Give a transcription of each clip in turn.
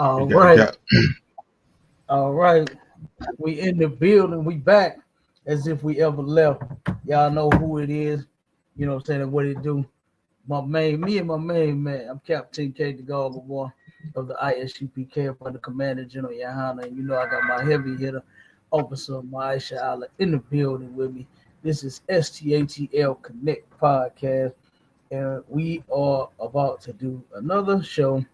All You got it, right, Cap. all right. We in the building. We back as if we ever left. Y'all know who it is. You know what I'm saying? And what it do. Me and my main man. I'm Captain K, the Goggle Boy of the ISUPK for the Commander General YAHANNA. And you know I got my heavy hitter, Officer Maisha Allah, in the building with me. This is STATL Connect Podcast. And we are about to do another show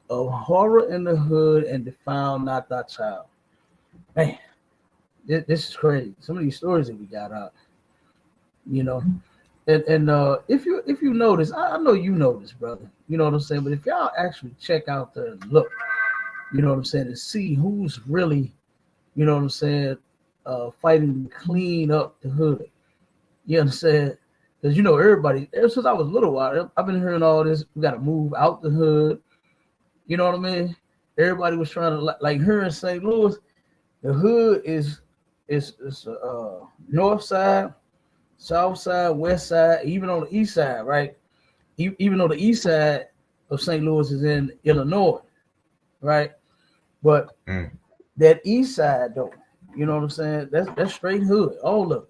of horror in the hood and defile not thy child. Man, this is crazy. Some of these stories that we got out, you know. And if you notice, I know you notice, brother. You know what I'm saying. But if y'all actually check out there and look, you know what I'm saying, and see who's really, you know what I'm saying, fighting to clean up the hood. You understand? Because you know everybody. Ever since I was little, I've been hearing all this. We got to move out the hood. You know what I mean? Everybody was trying to like here in St. Louis. The hood is north side, south side, west side, even on the east side, right? Even though the east side of St. Louis is in Illinois, right? But Mm. that east side though, you know what I'm saying? That's straight hood, all of it,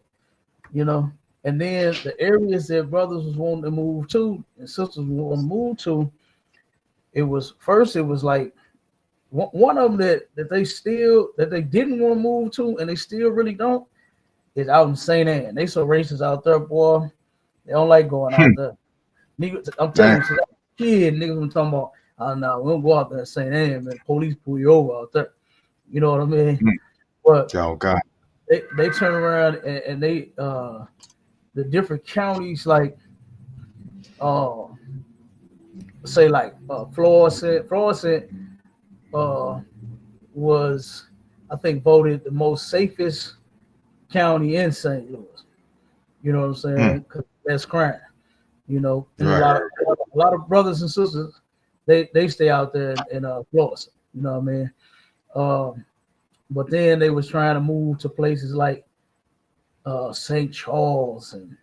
you know. And then the areas that brothers was wanting to move to and sisters wanting to move to, it was like one of them that they didn't want to move to and they still really don't is out in St. Anne. They so racist out there, boy. They don't like going out there. Niggas, I'm telling Man, you, since I was a kid, niggas been talking about, oh no, we don't go out there in St. Anne, man. Police pull you over out there. You know what I mean? mm. But Oh God. they turn around and they the different counties like uh say like Florissant uh was I think voted the most safest county in St. Louis. You know what I'm Mm. saying? 'Cause that's crime. You know, and a Right. lot of brothers and sisters, they stay out there in Florida. You know what I mean? Um, but then they was trying to move to places like St. Charles and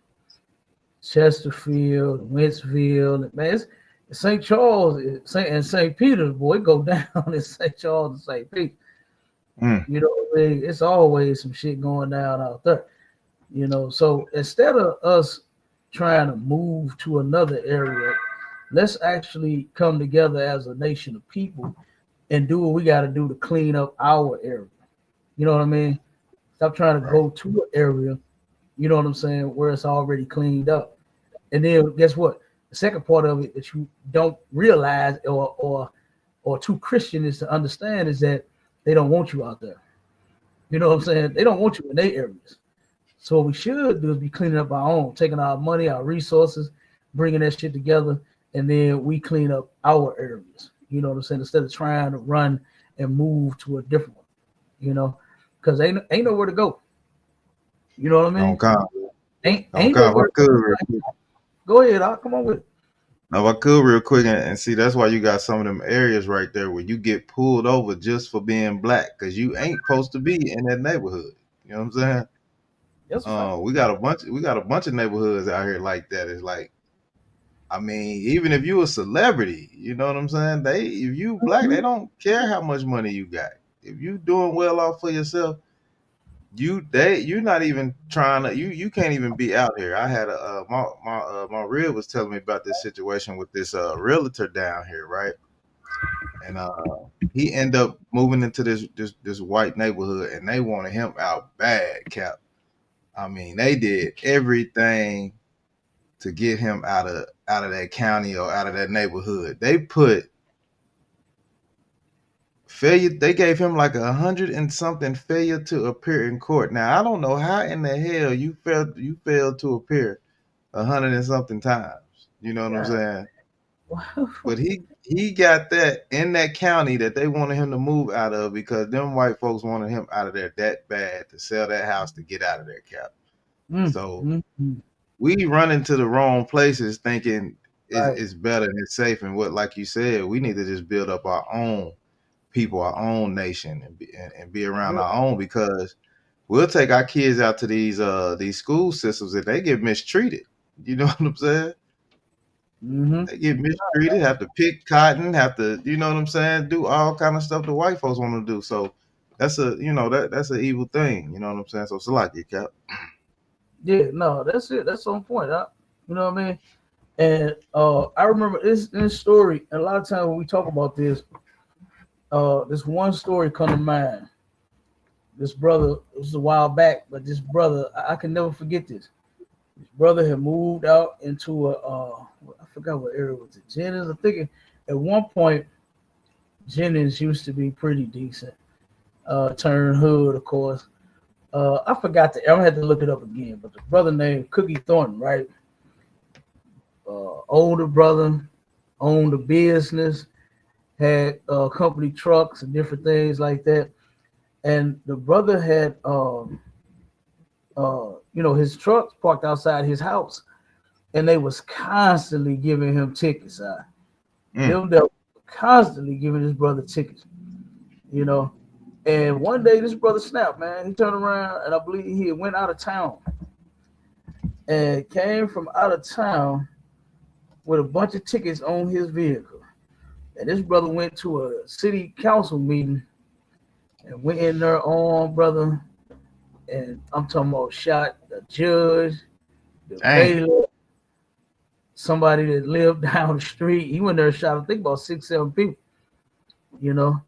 Chesterfield, Wentzville, and man, St. Charles, and St. Peter, boy, it go down in St. Charles and St. Peter. Mm. You know what I mean? It's always some shit going down out there. You know, so instead of us trying to move to another area, let's actually come together as a nation of people and do what we got to do to clean up our area. You know what I mean? Stop trying to Right. go to an area, you know what I'm saying, where it's already cleaned up. And then guess what? The second part of it that you don't realize or too Christian is to understand is that they don't want you out there. You know what I'm saying? They don't want you in their areas. So what we should do is be cleaning up our own, taking our money, our resources, bringing that shit together, and then we clean up our areas. You know what I'm saying? Instead of trying to run and move to a different one. You know, because ain't nowhere to go. You know what I Oh mean? God. Oh Ain't God. nowhere What to good go. real quick. Go ahead, I'll come on with it. Now, what could real quick and see that's why you got some of them areas right there where you get pulled over just for being black because you ain't supposed to be in that neighborhood. You know what I'm saying? That's a fact. We got a bunch of neighborhoods out here like that. It's like, I mean, even if you a celebrity, you know what I'm saying? If you black, they don't care how much money you got. If you doing well off for yourself, you're not even trying to you can't even be out here. I had my rib was telling me about this situation with this realtor down here, right? And he ended up moving into this white neighborhood, and they wanted him out bad, Cap. I mean, they did everything to get him out of that county or out of that neighborhood. They put failure. They gave him like 100 and something failure to appear in court. Now I don't know how in the hell you failed to appear 100 and something times. You know what I'm Yeah. saying? But he got that in that county that they wanted him to move out of because them white folks wanted him out of there that bad to sell that house to get out of there, Cap. Mm, So mm, mm. we run into the wrong places thinking Right. it's better and it's safe. And what, like you said, we need to just build up our own people, our own nation, and be around Good. our own because we'll take our kids out to these school systems and they get mistreated. You know what I'm saying? Mm-hmm. They get mistreated, have to pick cotton, have to, you know what I'm saying, do all kind of stuff the white folks want to do. So that's a, that's an evil thing. You know what I'm saying? So it's like it, Cap. Yeah, no, that's it. That's on point. You know what I mean? And I remember this story. And a lot of times when we talk about this one story come to mind. This brother, it was a while back, but this brother, I can never forget this. His brother had moved out into I forgot what area it was. It Jennings. I'm thinking at one point Jennings used to be pretty decent. Turned hood, of course. I forgot I'm gonna have to look it up again. But the brother named Cookie Thornton, right? Older brother, owned a business, had company trucks and different things like that. And the brother had his trucks parked outside his house, and they was constantly giving him tickets. Them that were constantly giving his brother tickets, you know. And one day this brother snapped, man. He turned around, and I believe he went out of town and came from out of town with a bunch of tickets on his vehicle. And this brother went to a city council meeting and went in there on, brother. And I'm talking about shot the judge, the bailiff, somebody that lived down the street. He went there and shot, I think, about 6-7 people, you know.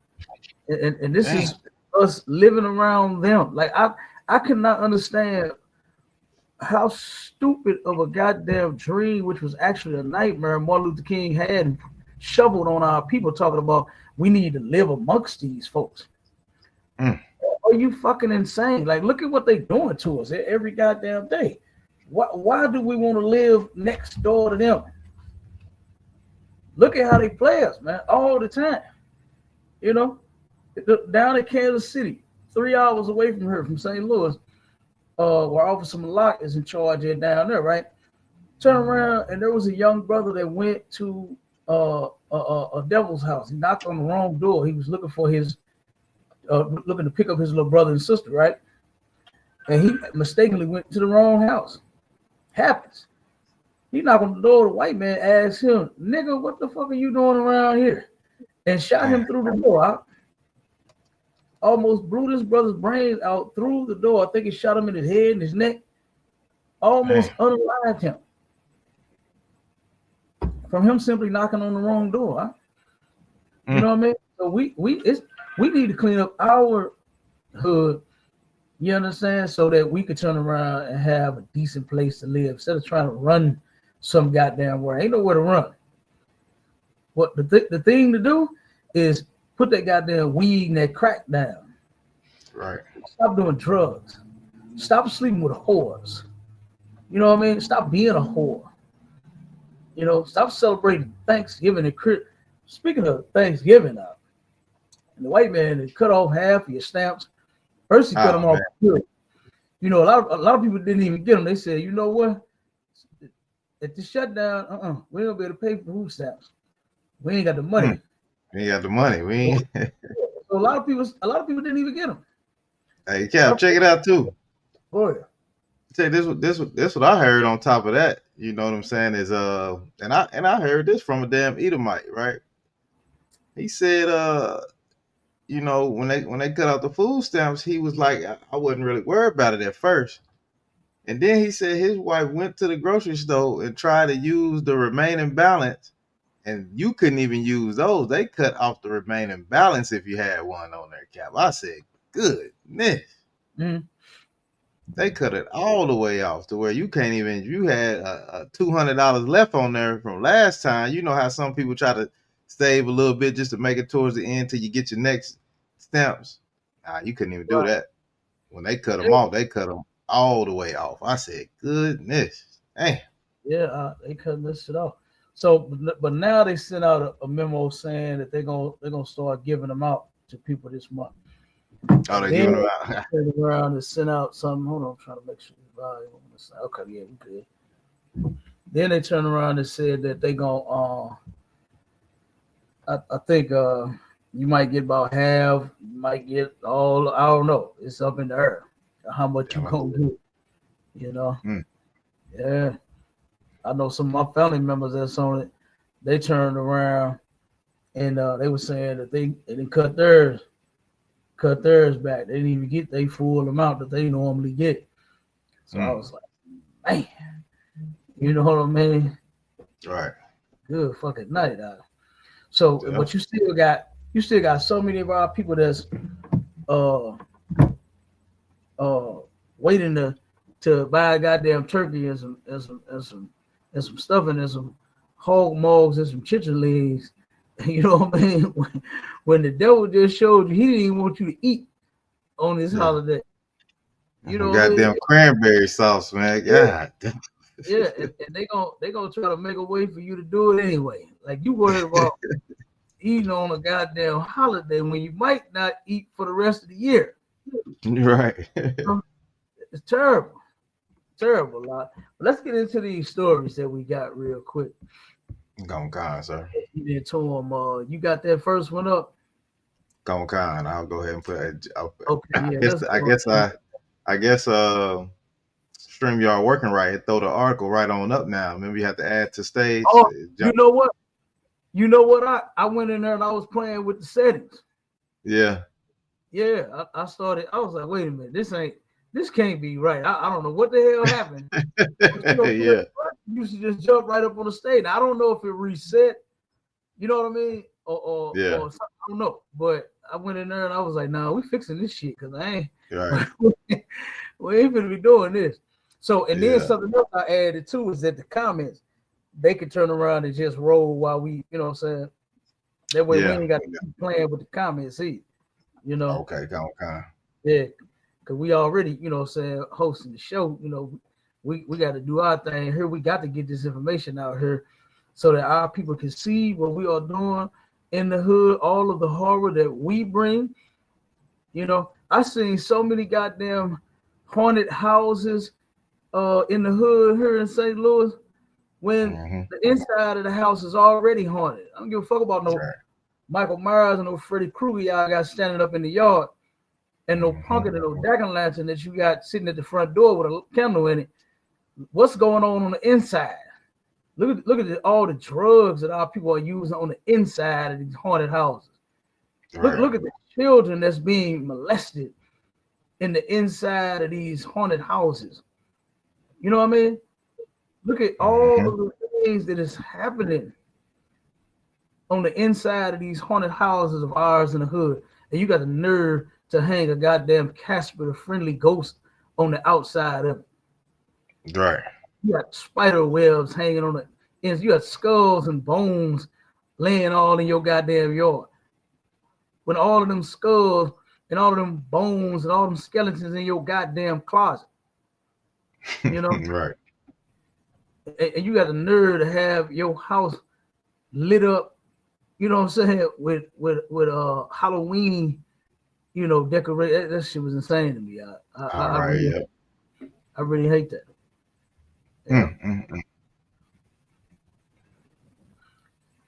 And this is us living around them. Like I cannot understand how stupid of a goddamn dream, which was actually a nightmare, Martin Luther King had shoveled on our people, talking about we need to live amongst these folks. Are you fucking insane? Like, look at what they're doing to us every goddamn day. Why do we want to live next door to them? Look at how they play us, man, all the time. You know, down in Kansas City, 3 hours away from here, from St. Louis, where Officer Malak is in charge of down there, right? Turn around, and there was a young brother that went to a devil's house. He knocked on the wrong door. He was looking for his, looking to pick up his little brother and sister, right? And he mistakenly went to the wrong house. Happens. He knocked on the door. The white man asked him, "Nigga, what the fuck are you doing around here?" And shot him through the door. Almost blew this brother's brains out through the door. I think he shot him in his head and his neck. Almost unalived him from him simply knocking on the wrong door. You know what I mean? So we need to clean up our hood. You understand? So that we could turn around and have a decent place to live instead of trying to run some goddamn where ain't nowhere to run. What the thing to do is put that goddamn weed and that crack down. Right. Stop doing drugs. Stop sleeping with whores. You know what I mean? Stop being a whore. You know, stop celebrating Thanksgiving and Christmas. Speaking of Thanksgiving, and the white man had cut off half of your stamps. First he cut them off. You know, a lot of people didn't even get them. They said, you know what? At the shutdown, we ain't gonna be able to pay for food stamps. We ain't got the money. We ain't got the money. We ain't. So a lot of people didn't even get them. Hey, Cap, check it out too. Oh yeah. Say this what I heard on top of that. You know what I'm saying is and I heard this from a damn Edomite, right? He said you know, when they cut out the food stamps, he was like, I wasn't really worried about it at first. And then he said his wife went to the grocery store and tried to use the remaining balance, and you couldn't even use those. They cut off the remaining balance if you had one on there, Cap. I said, goodness. They cut it all the way off to where you can't even, if you had $200 left on there from last time, you know how some people try to save a little bit just to make it towards the end till you get your next stamps. Nah, you couldn't even do that. When they cut them off, they cut them all the way off. I said, goodness. Damn. Yeah, they cut this shit off. So, but now they sent out a memo saying that they're gonna start giving them out to people this month. Oh, they're giving them out. Turn around and send out something. Hold on, I'm trying to make sure the volume on the side. Okay, yeah, we good. Then they turned around and said that they gonna I think you might get about half, you might get all, I don't know. It's up in the air how much you gonna do, you know. Yeah. I know some of my family members that's on it. They turned around and they were saying that they didn't cut theirs back. They didn't even get their full amount that they normally get. So I was like, man, you know what I mean? Right. Good fucking night. So, but you still got so many of our people that's waiting to buy a goddamn turkey and some stuffing and some hog mugs and some chicken legs. You know what I mean? When the devil just showed you he didn't even want you to eat on this holiday. You know what I mean? Goddamn cranberry sauce, man. God. Yeah, and they gonna try to make a way for you to do it anyway. Like you worried about eating on a goddamn holiday when you might not eat for the rest of the year. Right. It's terrible. Lot. But let's get into these stories that we got real quick. Go on, sir. You you got that first one up. Go on. I'll go ahead and put it. Okay, I guess StreamYard working right. Throw the article right on up now. Maybe you have to add to stage. Oh, you know what? I went in there and I was playing with the settings. Yeah. Yeah, I started. I was like, wait a minute, this can't be right. I don't know what the hell happened. Yeah. You used to just jump right up on the stage. I don't know if it reset. You know what I mean? Or something, I don't know. But I went in there and I was like, nah, we fixing this shit because I ain't. Right. We ain't gonna be doing this. So then something else I added too is that the comments they could turn around and just roll while we, you know what I'm saying? That way we ain't got to keep playing with the comments either. You know? Okay, go on. Yeah, because we already, you know what I'm saying, hosting the show, you know, we got to do our thing here. We got to get this information out here so that our people can see what we are doing in the hood, all of the horror that we bring. You know, I seen so many goddamn haunted houses in the hood here in St. Louis when the inside of the house is already haunted. I don't give a fuck about no Michael Myers and no Freddy Krueger y'all got standing up in the yard and no pumpkin and no jack-o'-lantern that you got sitting at the front door with a candle in it. What's going on the inside? Look at all the drugs that our people are using on the inside of these haunted houses. Right. Look at the children that's being molested in the inside of these haunted houses. You know what I mean? Look at all of the things that is happening on the inside of these haunted houses of ours in the hood. And you got the nerve to hang a goddamn Casper, the friendly ghost, on the outside of it. Right. You got spider webs hanging on the ends. You got skulls and bones laying all in your goddamn yard. When all of them skulls and all of them bones and all them skeletons in your goddamn closet. You know? Right. And you got the nerve to have your house lit up, you know what I'm saying, with Halloween, you know, decorate. That shit was insane to me. I really hate that. Yeah.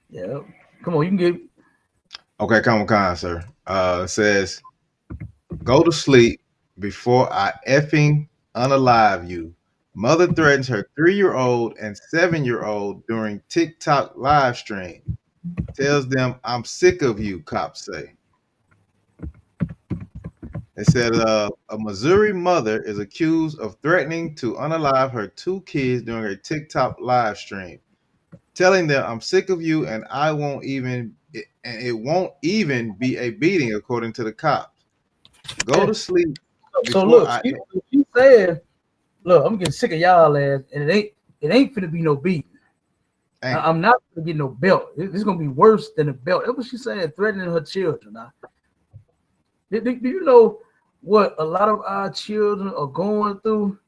Yeah. Come on, you can get. Okay, come on, sir. It says, go to sleep before I effing unalive you. Mother threatens her 3-year-old and 7-year-old during TikTok live stream. Tells them, I'm sick of you, cops say. They said a Missouri mother is accused of threatening to unalive her 2 kids during a TikTok live stream, telling them, I'm sick of you and it won't even be a beating, according to the cops. Go to sleep. So look, she said, look, I'm getting sick of y'all ass, and it ain't finna be no beating. I'm not gonna get no belt. It's gonna be worse than a belt. That's what she's saying, threatening her children. Do you know what a lot of our children are going through,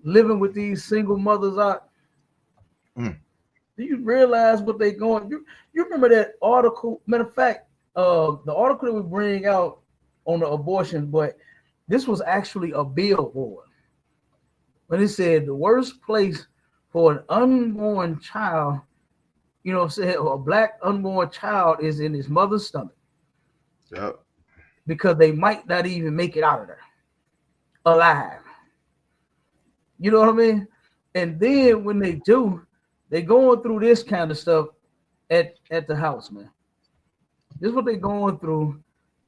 living with these single mothers out? Do you realize what they're going? You remember that article? Matter of fact, the article that we bring out on the abortion, but this was actually a billboard. When it said the worst place for an unborn child, you know what I'm saying, a black unborn child is in his mother's stomach. Yep. Because they might not even make it out of there alive. You know what I mean? And then when they do, they going through this kind of stuff at the house, man. This is what they going through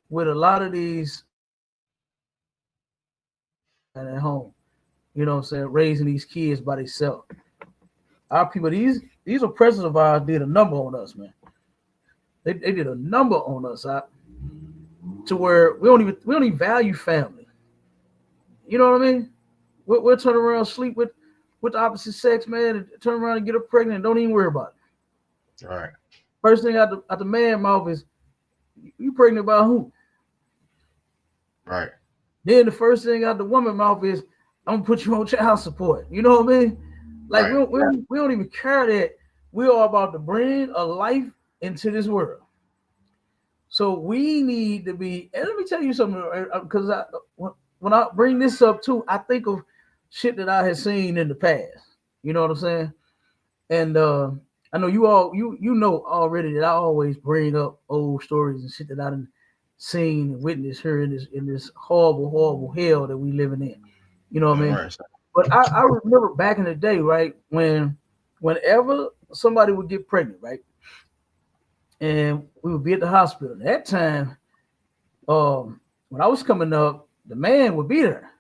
with a lot of these and at home. You know what I'm saying? Raising these kids by themselves. Our people, these oppressors of ours did a number on us, man. They did a number on us, to where we don't even value family. You know what I mean? We'll turn around, sleep with the opposite sex, man, and turn around and get her pregnant and don't even worry about it. All right. First thing out the man mouth is, you pregnant by who? Right. Then the first thing out the woman mouth is, I'm gonna put you on child support. You know what I mean? Like right. we don't even care that we are about to bring a life into this world. So we need to be. And let me tell you something, because when I bring this up too, I think of shit that I had seen in the past. You know what I'm saying? And I know you know already that I always bring up old stories and shit that I done seen and witnessed here in this horrible hell that we living in. You know what I mean? Right. But I remember back in the day, right, whenever somebody would get pregnant, right, and we would be at the hospital. At that time, when I was coming up, the man would be there.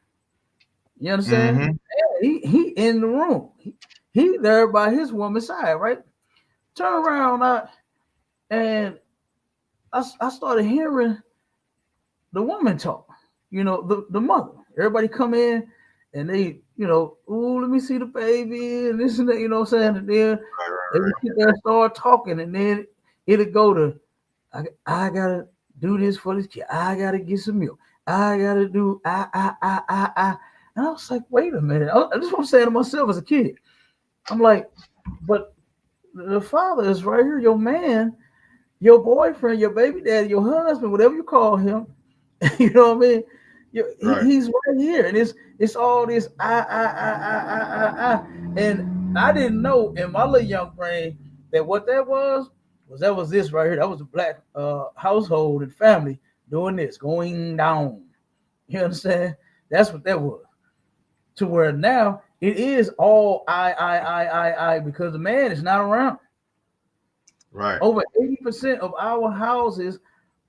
You understand? Mm-hmm. He in the room. He there by his woman's side, right? Turn around, and I started hearing the woman talk. You know, the mother. Everybody come in and they, ooh, let me see the baby and this and that. You know what I'm saying? And then they would sit there and start talking, and then it'll go to, I gotta do this for this kid. I gotta get some milk. I gotta do I. And I was like, wait a minute. This is what I'm saying to myself as a kid. I'm like, but the father is right here, your man, your boyfriend, your baby daddy, your husband, whatever you call him. You know what I mean? He's right here, and it's all this I. And I didn't know in my little young brain that what that was this right here. That was a black household and family doing this, going down. You understand? That's what that was. To where now it is all I, because the man is not around. Right. Over 80% of our houses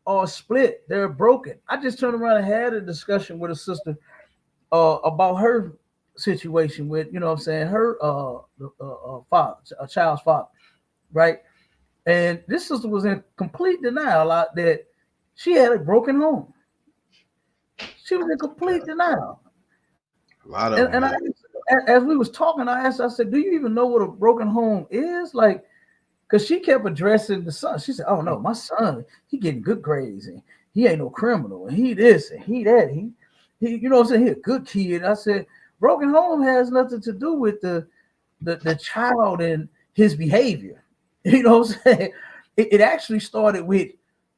are split. They're broken. I just turned around and had a discussion with a sister about her situation with, you know what I'm saying, her father, a child's father, right? And this sister was in complete denial that she had a broken home. She was in complete denial. A lot of them. As we was talking, I said, do you even know what a broken home is? Like, because she kept addressing the son. She said, oh no, my son, he getting good grades and he ain't no criminal and he this and he that. He you know what I'm saying? He a good kid. I said, broken home has nothing to do with the child and his behavior. You know what I'm saying? It actually started with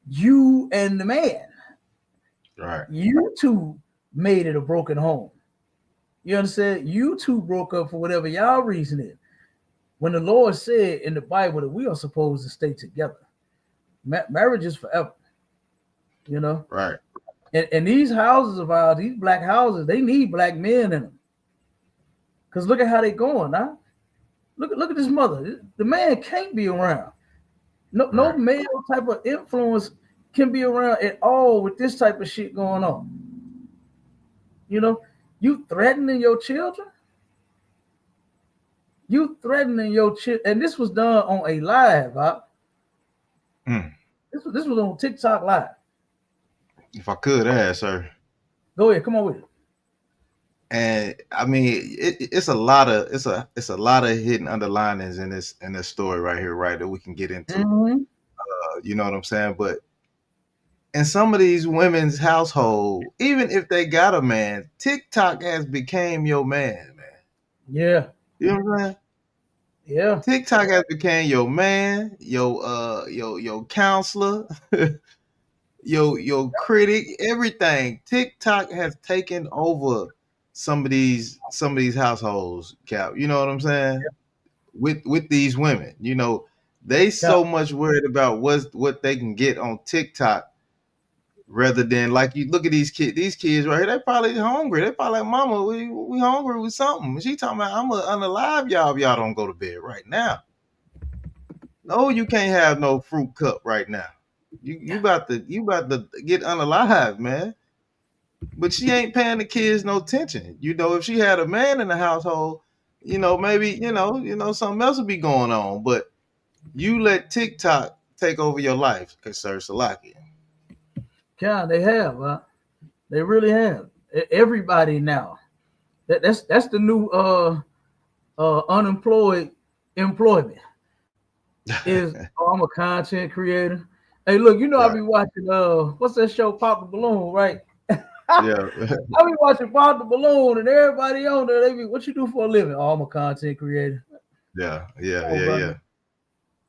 you and the man. Right. You two made it a broken home. You understand? You two broke up for whatever y'all reason is. When the Lord said in the Bible that we are supposed to stay together, marriage is forever. You know? Right. And these houses of ours, these black houses, they need black men in them. Because look at how they going, huh? Look at this mother. The man can't be around. No male type of influence can be around at all with this type of shit going on. You know, you threatening your children. You threatening your children, and this was done on a live, huh? This was on TikTok live. If I could ask, sir. Go ahead, come on with it. And I mean, it's a lot of hidden underlinings in this story right here, right, that we can get into. Mm-hmm. You know what I'm saying? But in some of these women's household, even if they got a man, TikTok has became your man. Yeah. You know what I'm saying? Yeah. TikTok has became your man, your counselor, your critic, everything. TikTok has taken over some of these households, Cap. You know what I'm saying? Yeah. With these women, you know, they so much worried about what they can get on TikTok rather than, like, you look at these kids right here, they probably hungry. They probably like, mama, we hungry with something. She talking about, I'm gonna unalive y'all if y'all don't go to bed right now. No, you can't have no fruit cup right now. You about to get unalive, man. But she ain't paying the kids no attention. You know, if she had a man in the household, maybe something else would be going on. But you let TikTok take over your life, Sir Salaki. Yeah, they have. They really have. Everybody now. That's the new unemployed employment. Is I'm a content creator. Hey, look, I Right. be watching what's that show, Pop the Balloon, right? Yeah. I be watching Pop the Balloon, and everybody on there, they be, what you do for a living? Oh, I'm a content creator. Yeah. Yeah. Oh, Yeah. brother.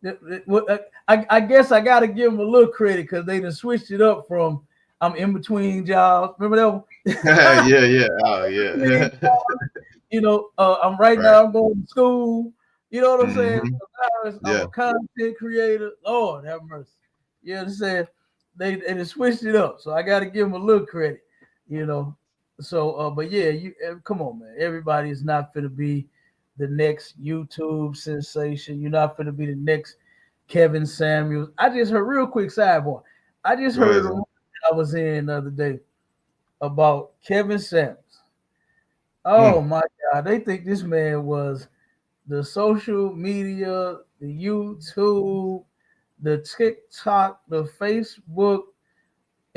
Yeah. I guess I got to give them a little credit because they done switched it up from I'm in between jobs. Remember that one? Yeah. Yeah. Oh yeah. I'm right Right. now. I'm going to school. You know what I'm saying? Hmm. I'm Yeah. a content creator. Lord have mercy. You understand? They switched it up, so I got to give them a little credit. You know. So, but yeah, come on, man. Everybody is not going to be the next YouTube sensation. You're not going to be the next Kevin Samuels. I just heard real quick sidebar. I just Go ahead, heard a son. rumor I was in the other day about Kevin Samuels. Mm. Oh my God, they think this man was the social media, the YouTube, the TikTok, the Facebook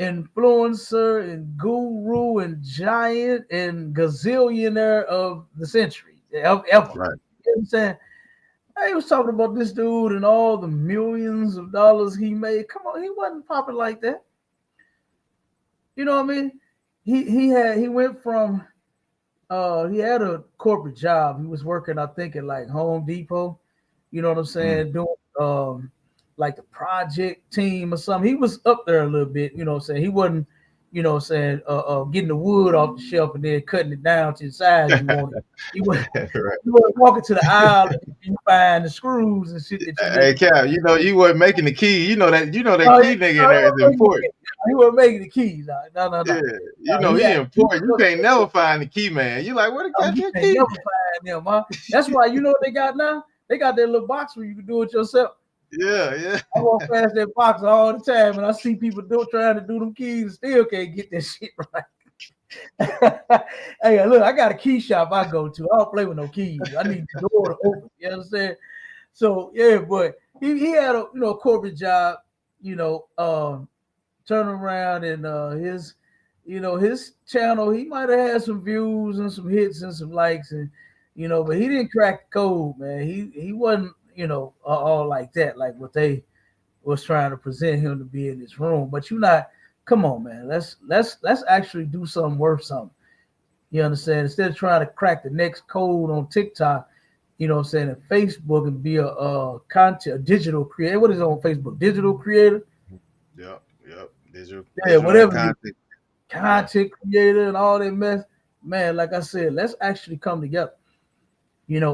influencer and guru and giant and gazillionaire of the century, ever. You know Right. what I'm saying? I was talking about this dude and all the millions of dollars he made. Come on, he wasn't popping like that. You know what I mean? He went from he had a corporate job. He was working, I think, at like Home Depot. You know what I'm Mm. saying? Doing like the project team or something. He was up there a little bit. You know what I'm saying? He wasn't, getting the wood off the shelf and then cutting it down to the size you wanted. He was Right. you was walking to the aisle and you find the screws and shit that you Hey, need. Cap, you weren't making the key. You know that Oh, key nigga in there is important. he wasn't making the keys. No. Yeah, He he had important. You can't never find the key, man. You like, where the oh, you goddamn can't key? never find them, huh? That's why you know what they got now? They got that little box where you can do it yourself. Yeah, yeah. I walk past that box all the time and I see people trying to do them keys and still can't get that shit right. Hey, look, I got a key shop I go to. I don't play with no keys. I need the door to open. You understand? So yeah, but he had a corporate job, turn around and his channel, he might have had some views and some hits and some likes and but he didn't crack the code, man. He wasn't, all like that, like what they was trying to present him to be in this room. But you're not, come on, man. Let's actually do something worth something. You understand? Instead of trying to crack the next code on TikTok, you know what I'm saying, and Facebook and be a digital creator. What is it on Facebook? Digital creator? Yep, yep. Yeah, Digital and whatever it is. content. Yeah. Content creator and all that mess. Man, like I said, let's actually come together,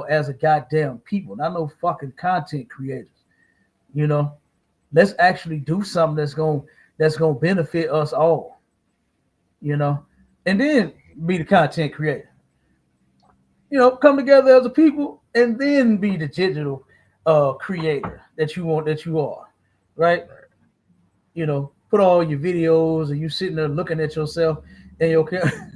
as a goddamn people, not no fucking content creators. You know, let's actually do something that's gonna benefit us all, and then be the content creator. Come together as a people and then be the digital creator that you are, right? Right. Put all your videos and you sitting there looking at yourself and your camera.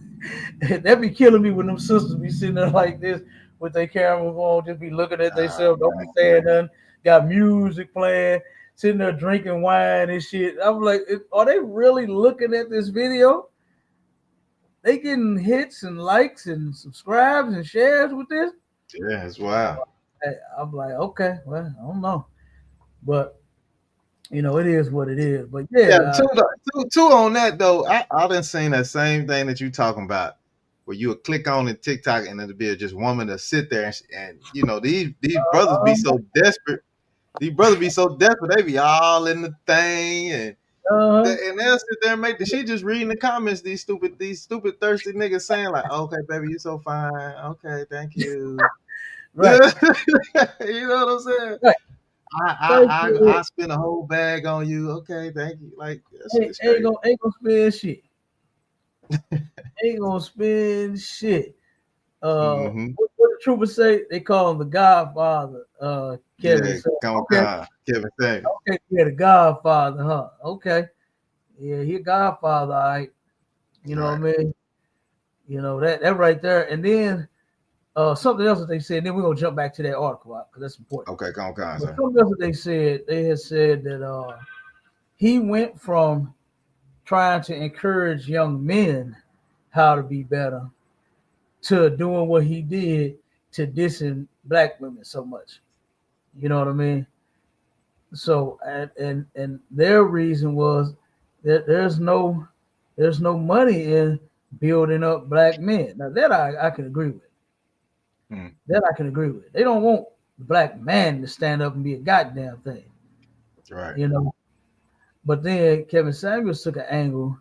That be killing me when them sisters be sitting there like this with their cameras on, just be looking at Ah, themselves, don't be man. saying nothing, got music playing, sitting there drinking wine and shit. I'm like, are they really looking at this video? They getting hits and likes and subscribes and shares with this? Yeah, it's wild. I'm like, okay, well, I don't know. But it is what it is. But Yeah, yeah, two on that though. I done seen that same thing that you talking about, where you would click on in TikTok and it'll be just woman to sit there and these brothers be so desperate. These brothers be so desperate. They be all in the thing uh, and they'll sit there and make the she just reading the comments. These stupid thirsty niggas saying like, okay, baby, you so fine. Okay, thank you. right, You know what I'm saying? right. I Thank I I, you. I spend a whole bag on you. Okay, thank you. Like that shit Ain't, is ain't crazy. gonna ain't gonna spend shit. Ain't gonna spend shit. Hmm. What the troopers say? They call him the Godfather. Kevin Yeah, said, come okay, on, Kevin Samuels. okay, yeah, the Godfather, huh? Okay, yeah, he a Godfather, all right. You know Right. what I mean? You know that right there, and then something else that they said. Then we're gonna jump back to that article because that's important. Okay, come on, But sir. something else that they had said that he went from trying to encourage young men how to be better to doing what he did to dissing black women so much. You know what I mean? So and their reason was that there's no money in building up black men. Now that I can agree with. Mm, That I can agree with. They don't want the black man to stand up and be a goddamn thing, right, you know. But then Kevin Samuels took an angle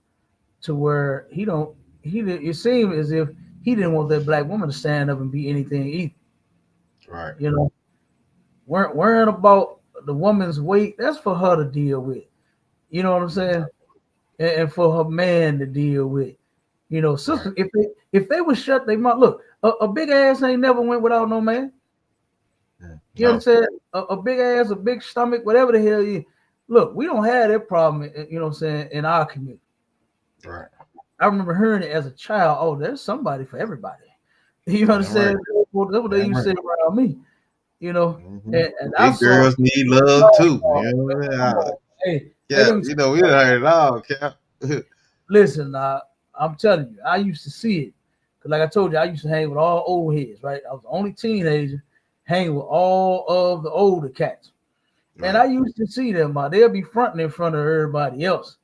to where he did. It seemed as if he didn't want that black woman to stand up and be anything either. right, You know, weren't worrying about the woman's weight. That's for her to deal with. You know what I'm saying? And for her man to deal with. You know, right. sisters, if they would shut their mouth, look, a big ass ain't never went without no man. Mm. You No, understand? A big ass, a big stomach, whatever the hell you look, we don't have that problem, you know what I'm saying, in our community. right. I remember hearing it as a child. Oh, there's somebody for everybody. You Damn right. understand? Well, that's what they Damn used to right. say around me, you know. Hmm. And I Big saw, girls need love oh, too. oh, You know what I mean? come on, hey, Yeah, let me you know, we done heard it all, Cap. listen, I'm telling you, I used to see it. Cause like I told you, I used to hang with all old heads, right? I was the only teenager hanging with all of the older cats. And Right. I used to see them, they'll be fronting in front of everybody else.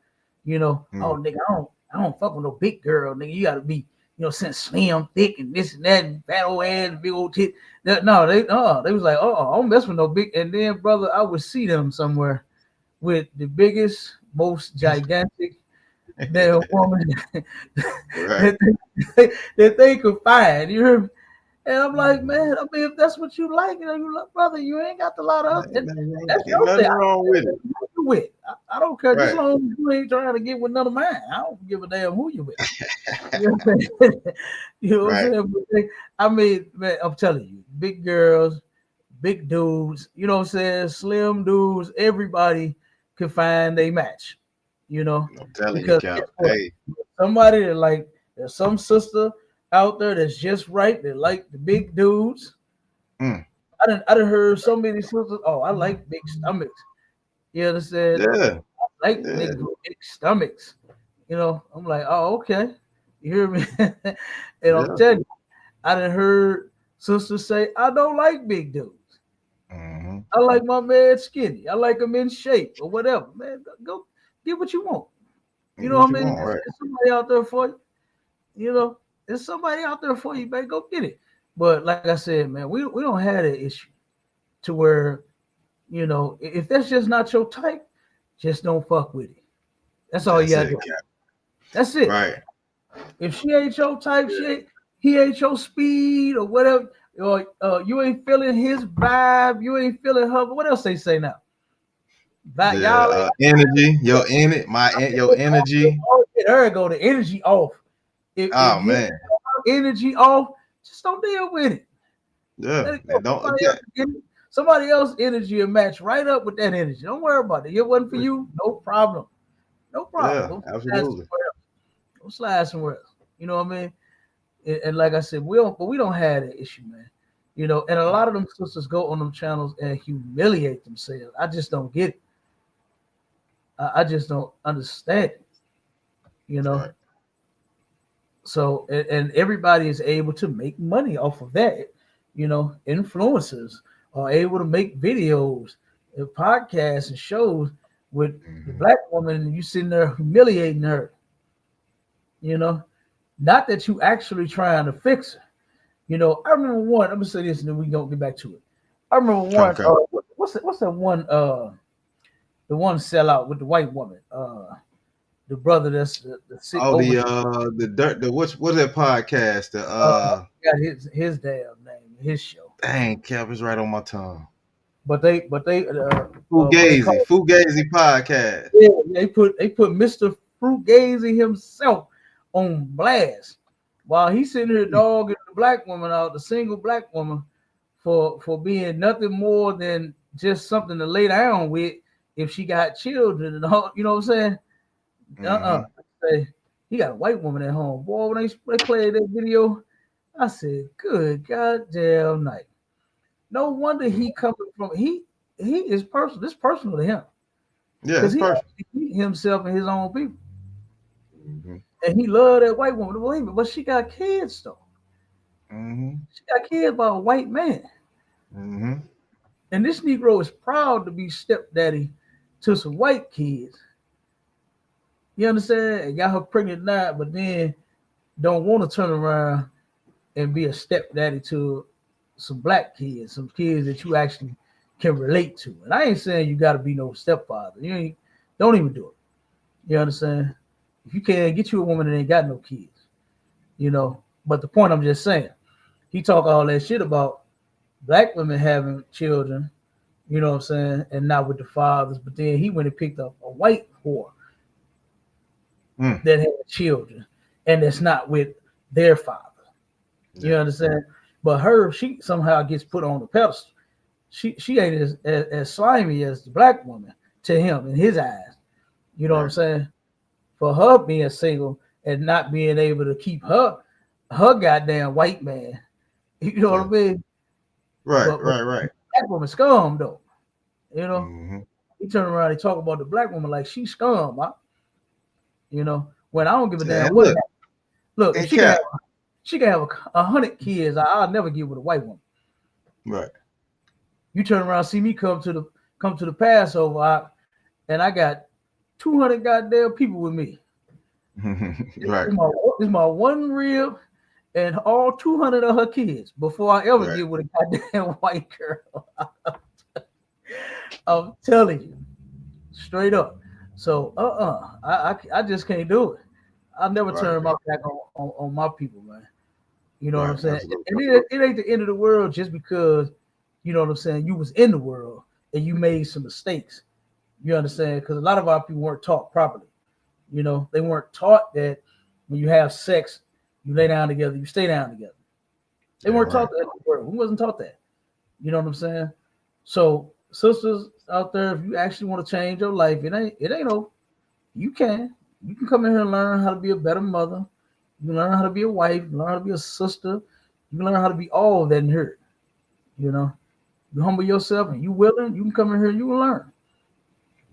You know, oh Mm. nigga, I don't fuck with no big girl, nigga. You gotta be, you know, since slim, thick, and this and that, and fat old ass, big old tit. No, they was like, oh, I don't mess with no big. And then, brother, I would see them somewhere with the biggest, most gigantic damn woman Right. that that they could find. You hear me? And I'm like, Mm. man, I mean, if that's what you like, brother, you ain't got a lot of. Ain't And nothing wrong, that's ain't your thing. nothing I wrong don't with care it. who you with. I don't care. Just as Right. long as you ain't trying to get with none of mine. I don't give a damn who you with. You know what I'm saying? You know what I'm Right. saying? I mean, man, I'm telling you, big girls, big dudes, you know what I'm saying? Slim dudes, everybody can find a match, you know, I'm telling you, because guess Cap. what? Hey. Somebody that like, there's some sister out there that's just right. That like the big dudes. Mm. I done heard so many sisters. Oh, I like big stomachs. You understand? Yeah. Like Yeah. niggas with big stomachs. You know, I'm like, oh, okay. You hear me? And I'm Yeah. telling you, I done heard sisters say, I don't like big dudes. Hmm. I like my man skinny. I like him in shape or whatever. Man, go get what you want. You know What what you I mean? want, right? There's somebody out there for you. You know, there's somebody out there for you, man. Go get it. But like I said, man, we don't have that issue to where, you know, if that's just not your type, just don't fuck with it. That's all you That's gotta it, do. Cap. That's it. Right. If she ain't your type, he ain't your speed or whatever, or you ain't feeling his vibe, you ain't feeling her. What else they say now? That Yeah. y'all ain't. Energy. Your in it. Your energy. There you go. The energy off. If Oh his man. energy off, just don't deal with it. Yeah. Let it go. And don't. Yeah. Somebody else energy will match right up with that energy. Don't worry about it. It wasn't for you, no problem. No problem. Yeah. Go slide Absolutely. somewhere else. Go slide somewhere else. You know what I mean? And like I said, we don't have that issue, man. You know, and a lot of them sisters go on them channels and humiliate themselves. I just don't get it. I just don't understand it. You know. Right. So and everybody is able to make money off of that. You know, influencers are able to make videos, and podcasts, and shows with the Hmm. black woman, and you sitting there humiliating her. You know, not that you actually trying to fix her. You know, I remember one. I'm gonna say this, and then we don't get back to it. I remember one. Okay. What's that one? The one sellout with the white woman. The brother that's the sick Oh, over. the dirt. The what's that podcast? The Got his damn name, his show. dang, Cap is right on my tongue. But they what they Fugazi. call Fugazi podcast. yeah, they put Mr. Fruitgazy himself on blast while he's sitting here dogging the black woman out, the single black woman, for being nothing more than just something to lay down with if she got children and all. You know what I'm saying? Mm-hmm. Say he got a white woman at home. Boy, when they played that video, I said, "Good goddamn night." No wonder he coming from he is personal. This personal to him Yeah, because it's he personal. actually beat himself and his own people, Mm-hmm. and he loved that white woman. Believe me, but she got kids though. Mm-hmm. She got kids by a white man, Mm-hmm. and this Negro is proud to be stepdaddy to some white kids. You understand? And got her pregnant now, but then don't want to turn around and be a stepdaddy to some black kids, some kids that you actually can relate to. And I ain't saying you got to be no stepfather. You ain't. Don't even do it. You understand? If you can't get you a woman that ain't got no kids, you know. But the point I'm just saying, he talk all that shit about black women having children, you know what I'm saying, and not with the fathers. But then he went and picked up a white whore Mm. that had children, and that's not with their father. You Yeah. understand? But her, she somehow gets put on the pedestal. She ain't as slimy as the black woman to him in his eyes. You know what I'm Right. saying? For her being single and not being able to keep her goddamn white man. You know what Yeah. I mean? Right. But Right. Right. black woman scum though. You know, Mm-hmm. he turn around and talk about the black woman like she scum. Huh? You know, when I don't give a Yeah. damn And what look, happened. Look, if and Cap. she can have 100 kids, I'll never get with a white woman. Right. You turn around, see me come to the Passover, and I got 200 goddamn people with me. Right. It's my one rib and all 200 of her kids before I ever Right. get with a goddamn white girl. I'm telling you, straight up. So, I just can't do it. I never Right. turn my back on my people, man. You know what I'm Right. saying? Absolutely. And it ain't the end of the world just because, you know what I'm saying, you was in the world and you made some mistakes. You understand? Because a lot of our people weren't taught properly. You know, they weren't taught that when you have sex, you lay down together, you stay down together. They Yeah. weren't Right. taught that in the world. Who wasn't taught that? You know what I'm saying? So, sisters out there, if you actually want to change your life, it ain't no. You can. You can come in here and learn how to be a better mother. You can learn how to be a wife, learn how to be a sister. You can learn how to be all of that in here. You know, you humble yourself and you willing, you can come in here and you can learn.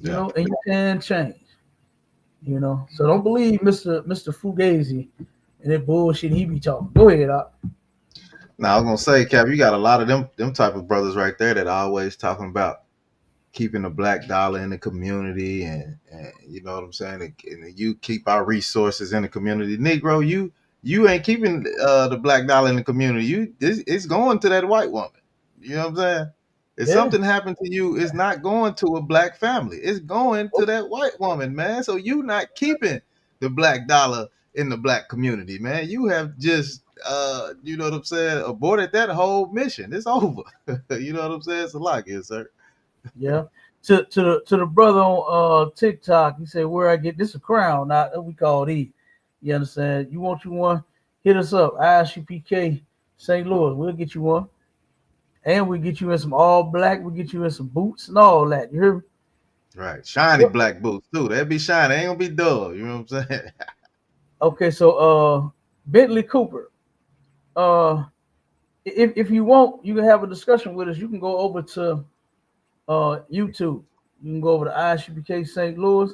You Yeah. know, and you can change. You know, so don't believe Mr. Fugazi and that bullshit he be talking. Go ahead, Doc. Now I was gonna say, Cap, you got a lot of them type of brothers right there that are always talking about keeping the black dollar in the community, and you know what I'm saying, and you keep our resources in the community. Negro, you ain't keeping the black dollar in the community. It's going to that white woman. You know what I'm saying? If Yeah. something happened to you, it's not going to a black family. It's going to that white woman, man. So you not keeping the black dollar in the black community, man. You have just you know what I'm saying, aborted that whole mission. It's over. You know what I'm saying? It's a lot, yes, sir. Yeah. To the brother on TikTok, he said, "Where I get this a crown, not we call these." You understand? You want you one? Hit us up, ISUPK St. Louis. We'll get you one, and we'll get you in some all black. We'll get you in some boots and all that. You hear me? Right. Shiny black boots too. They'll be shiny. They ain't gonna be dull. You know what I'm saying? Okay, so Bentley Cooper. Uh, if you want, you can have a discussion with us. You can go over to YouTube. You can go over to ISUPK St. Louis,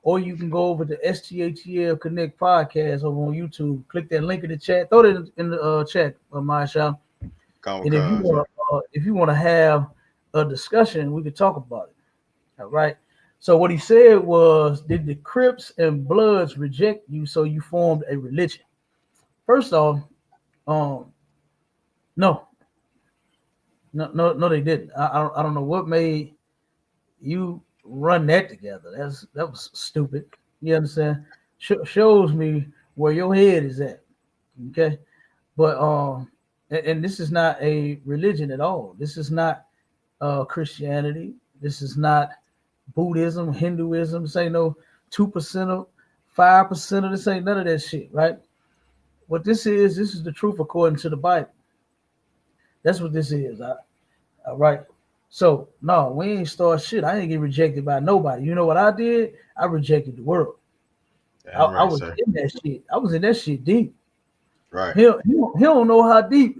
or you can go over to STHEL Connect Podcast over on YouTube. Click that link in the chat. Throw it in the chat, Marsha. Common And cause, right. if you want to have a discussion, we could talk about it. All right. So what he said was, did the Crips and Bloods reject you, so you formed a religion? First off, um, no, no, they didn't. I don't know what made you run that together. That was stupid. You understand? Shows me where your head is at. Okay, but and this is not a religion at all. This is not Christianity. This is not Buddhism, Hinduism. This ain't no 2% of 5% of this. Ain't none of that shit, right? What this is the truth according to the Bible. That's what this is. All right. So no, we ain't start shit. I didn't get rejected by nobody. You know what I did? I rejected the world. I, Damn I right, was sir. in that shit. I was in that shit deep. Right. He don't know how deep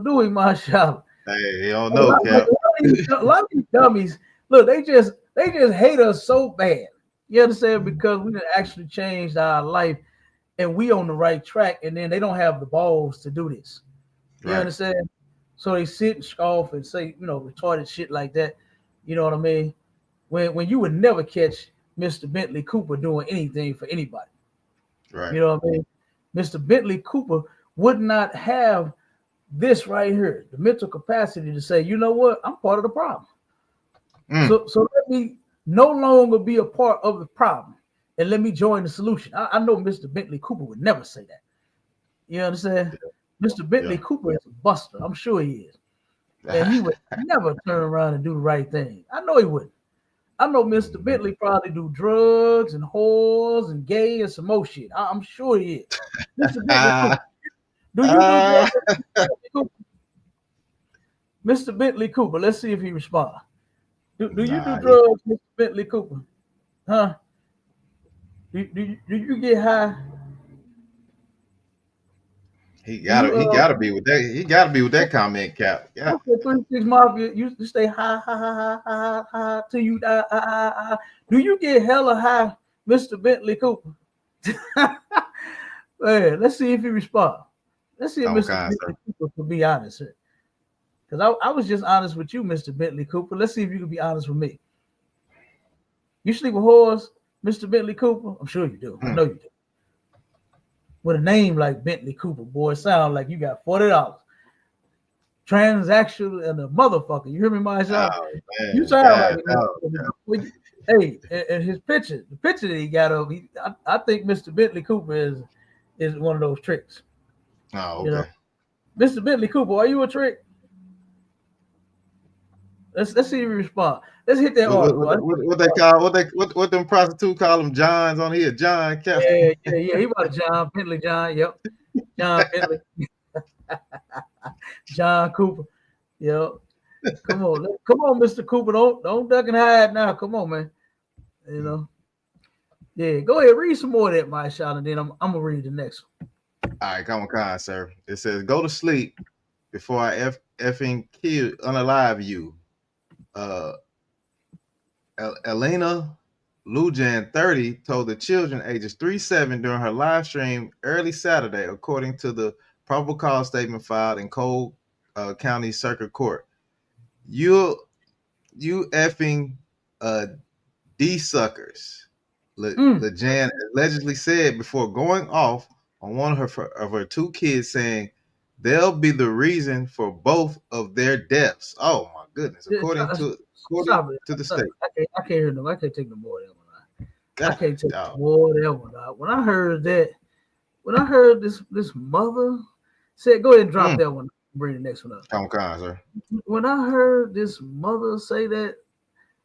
doing my shop. Hey, you don't A know, lot, like Cap. a lot of these dummies, look, they just hate us so bad. You understand? Because we done actually changed our life and we on the right track, and then they don't have the balls to do this. You Right. understand? So they sit and scoff and say, retarded shit like that. You know what I mean? When you would never catch Mr. Bentley Cooper doing anything for anybody. Right. You know what I mean? Mr. Bentley Cooper would not have this right here, the mental capacity to say, you know what, I'm part of the problem. Mm. So let me no longer be a part of the problem and let me join the solution. I know Mr. Bentley Cooper would never say that. You understand? Mr. Bentley Yeah. Cooper is a buster. I'm sure he is. And Yeah. he would never turn around and do the right thing. I know he wouldn't. I know Mr. Bentley probably do drugs and whores and gay and some more shit. I'm sure he is. Mr. Bentley Cooper, Ah, do you do ah. drugs? Mr. Bentley Cooper, let's see if he responds. Do you do Nah, drugs, Mr. Bentley Cooper? Huh? Do you get high? Do you he gotta be with that. He gotta be with that comment, Cap. Yeah. okay, 3 6 Mafia, you stay high, high, high, high, high, high till you die. High, high, high. Do you get hella high, Mr. Bentley Cooper? Man, let's see if he responds. Let's see if Come Mr. on, Bentley sir. Cooper can be honest here. Because I was just honest with you, Mr. Bentley Cooper. Let's see if you can be honest with me. You sleep with whores, Mr. Bentley Cooper? I'm sure you do. I Mm. know you do. With a name like Bentley Cooper, boy, sound like you got $40. Transaction and a motherfucker. You hear me, Marshall? Oh You man, sound like God, it. no. Hey, and his picture, the picture that he got of, I think Mr. Bentley Cooper is one of those tricks. Oh, You know, okay. Mr. Bentley Cooper, are you a trick? Let's see if he respond. Let's hit that article. What they call what them prostitute call them Johns on here? John Cap. Yeah. He was John Bentley, John. Yep, John Bentley, John Cooper. Yep. Come on, Mr. Cooper. Don't duck and hide now. Come on, man. You know. Yeah, go ahead, read some more of that, my shot, and then I'm gonna read the next one. All right, come on, sir. It says, "Go to sleep before I effing kill unalive you." Uh, Elena Lujan, 30, told the children ages 3-7 during her live stream early Saturday, according to the probable cause statement filed in Cole County Circuit Court. You you effing uh D suckers. Mm. LeJan allegedly said before going off on one of her two kids, saying they'll be the reason for both of their deaths. Oh my goodness! According Stop it. to the Stop it. state. I can't hear no. I can't take no more of that one. I God, can't take dog. no more of that one. When I heard this mother said, go ahead and drop Mm. that one. Bring the next one up. Come on, sir. When I heard this mother say that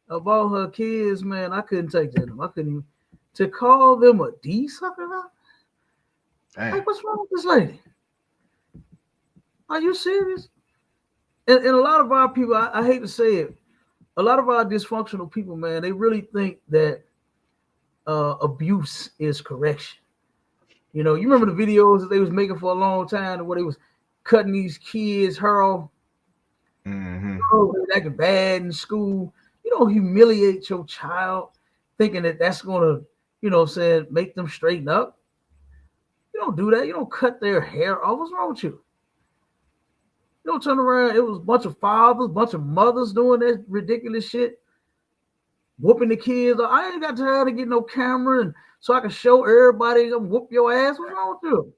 about her kids, man, I couldn't take that. I couldn't even to call them a D sucker. Damn. Like, what's wrong with this lady? Are you serious? And a lot of our people, I hate to say it, a lot of our dysfunctional people, man, they really think that abuse is correction. You know, you remember the videos that they was making for a long time where they was cutting these kids' hair off. Mm-hmm. Oh, they're acting bad in school. You don't humiliate your child thinking that that's going to, make them straighten up. You don't do that. You don't cut their hair off. What's wrong with you? You don't turn around. It was a bunch of fathers, a bunch of mothers doing that ridiculous shit, whooping the kids. I ain't got time to get no camera and so I can show everybody I'm whoop your ass. What's wrong with you?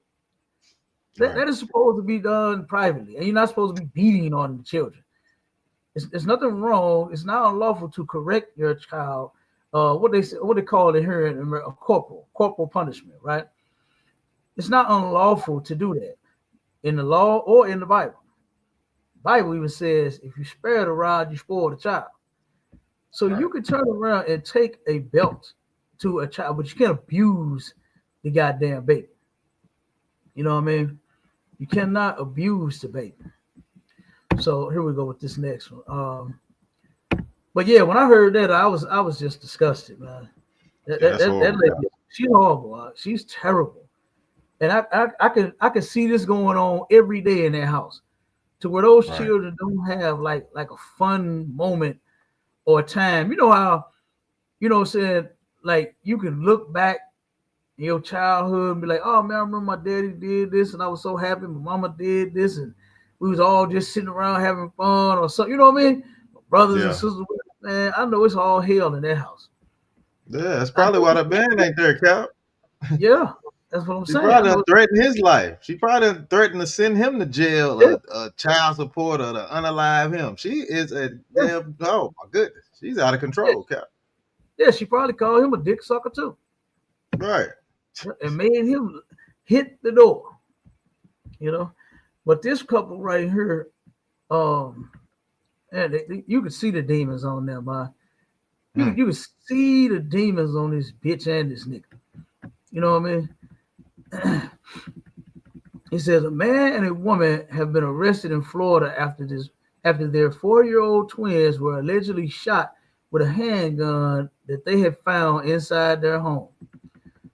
That is supposed to be done privately, and you're not supposed to be beating on the children. It's nothing wrong. It's not unlawful to correct your child. What they call it here in a corporal punishment, right? It's not unlawful to do that in the law or in the Bible. The Bible even says if you spare the rod, you spoil the child. So you can turn around and take a belt to a child, but you can't abuse the goddamn baby. You know what I mean? You cannot abuse the baby. So here we go with this next one. But yeah, when I heard that, I was just disgusted, man. That Yeah, that that's that, that horrible, lady, Cap. she's horrible. She's terrible. And I can see this going on every day in their house, to where those Right. children don't have like a fun moment or a time. You know how, what I'm saying, like you can look back in your childhood and be like, oh man, I remember my daddy did this and I was so happy. My mama did this and we was all just sitting around having fun or something. You know what I mean? Brothers and Yeah. sisters, man, I know it's all hell in their house. Yeah, that's I probably know, why the band ain't there, Cap. yeah, that's what I'm She saying. I probably know, done threatened his life. She probably done threatened to send him to jail yeah, or child support or to unalive him. She is a yeah, damn, oh my goodness. She's out of yeah, control, Cap. yeah. She probably called him a dick sucker too, Right. and made him hit the door. You know, but this couple right here, um, and you can see the demons on them, man. You Mm, you can see the demons on this bitch and this nigga. You know what I mean? He says a man and a woman have been arrested in Florida after their 4-year-old twins were allegedly shot with a handgun that they had found inside their home.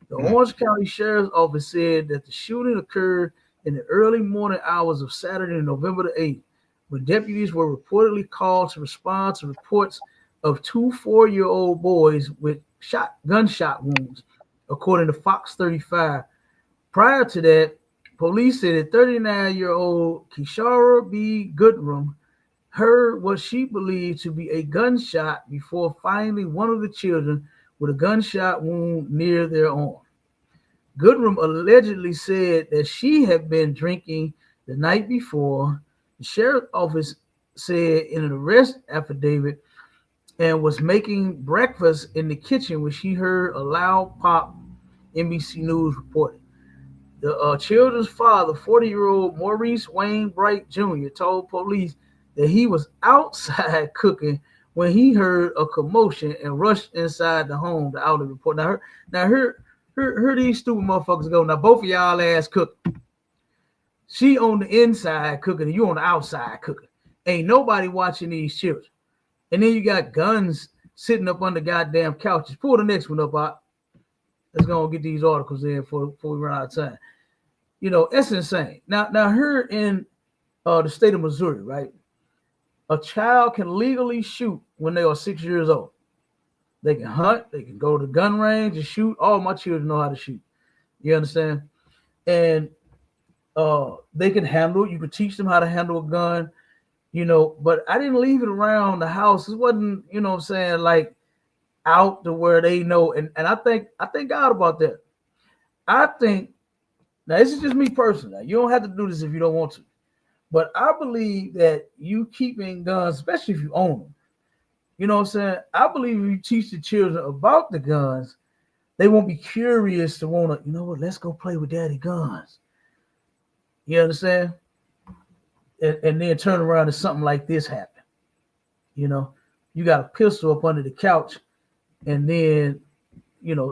The mm, Orange County Sheriff's Office said that the shooting occurred in the early morning hours of Saturday, November the 8th, when deputies were reportedly called to respond to reports of two 4-year-old boys with gunshot wounds, according to Fox 35. Prior to that, police said that 39-year-old Kishara B. Goodrum heard what she believed to be a gunshot before finding one of the children with a gunshot wound near their arm. Goodrum allegedly said that she had been drinking the night before. The sheriff's office said in an arrest affidavit and was making breakfast in the kitchen when she heard a loud pop, NBC News reported. The children's father, 40-year-old Maurice Wayne Bright Jr., told police that he was outside cooking when he heard a commotion and rushed inside the home, the outlet report. Here these stupid motherfuckers go. Now, both of y'all ass cook. She on the inside cooking and you on the outside cooking. Ain't nobody watching these children. And then you got guns sitting up on the goddamn couches. Pull the next one up, out. Let's go and get these articles in before we run out of time. It's insane. Now here in the state of Missouri, right? A child can legally shoot when they are 6 years old. They can hunt, they can go to the gun range and shoot. All my children know how to shoot. You understand? And they can handle it. You can teach them how to handle a gun, but I didn't leave it around the house. It wasn't, what I'm saying, like out to where they know. And I thank God about that. I think now this is just me personally. You don't have to do this if you don't want to. But I believe that you keeping guns, especially if you own them, you know what I'm saying? I believe if you teach the children about the guns, they won't be curious to want to, let's go play with daddy guns. You understand? And then turn around and something like this happen. You know, you got a pistol up under the couch, and then,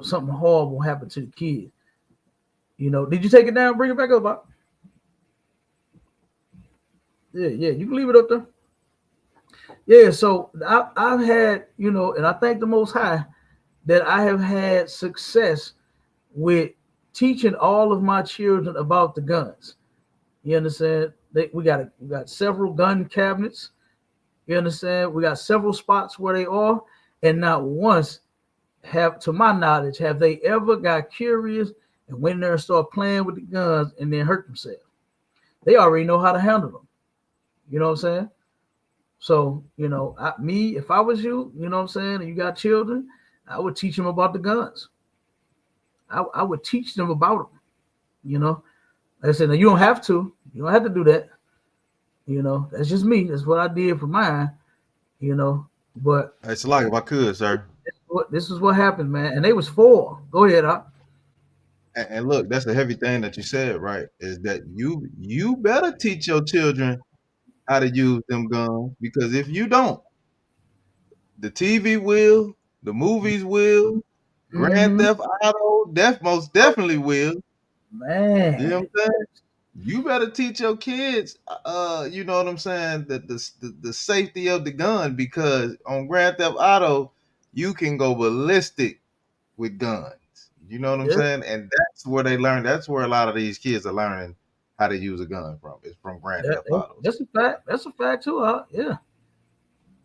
something horrible happened to the kid. Did you take it down? Bring it back up, Bob. Yeah, you can leave it up there. Yeah, so I've had, and I thank the Most High that I have had success with teaching all of my children about the guns. You understand? We got several gun cabinets. You understand? We got several spots where they are, and not once to my knowledge, have they ever got curious and went in there and started playing with the guns and then hurt themselves. They already know how to handle them. You know what I'm saying? So, if I was you, you know what I'm saying, and you got children, I would teach them about the guns. I would teach them about them, Like I said, now you don't have to. You don't have to do that. That's just me. That's what I did for mine, But It's like if I could, sir. this is what happened, man. And they was 4. Go ahead, Up. And look, that's the heavy thing that you said, right? Is that you better teach your children how to use them guns, because if you don't, the TV will, the movies will, Grand Mm-hmm. Theft Auto, most definitely will. You know Man, what I'm saying? You better teach your kids, you know what I'm saying, that the safety of the gun, because on Grand Theft Auto, you can go ballistic with guns. You know what I'm Yeah, saying? And that's where they learn. That's where a lot of these kids are learning how to use a gun from. It's from Grand Theft Auto. that's a fact. That's a fact too. Yeah.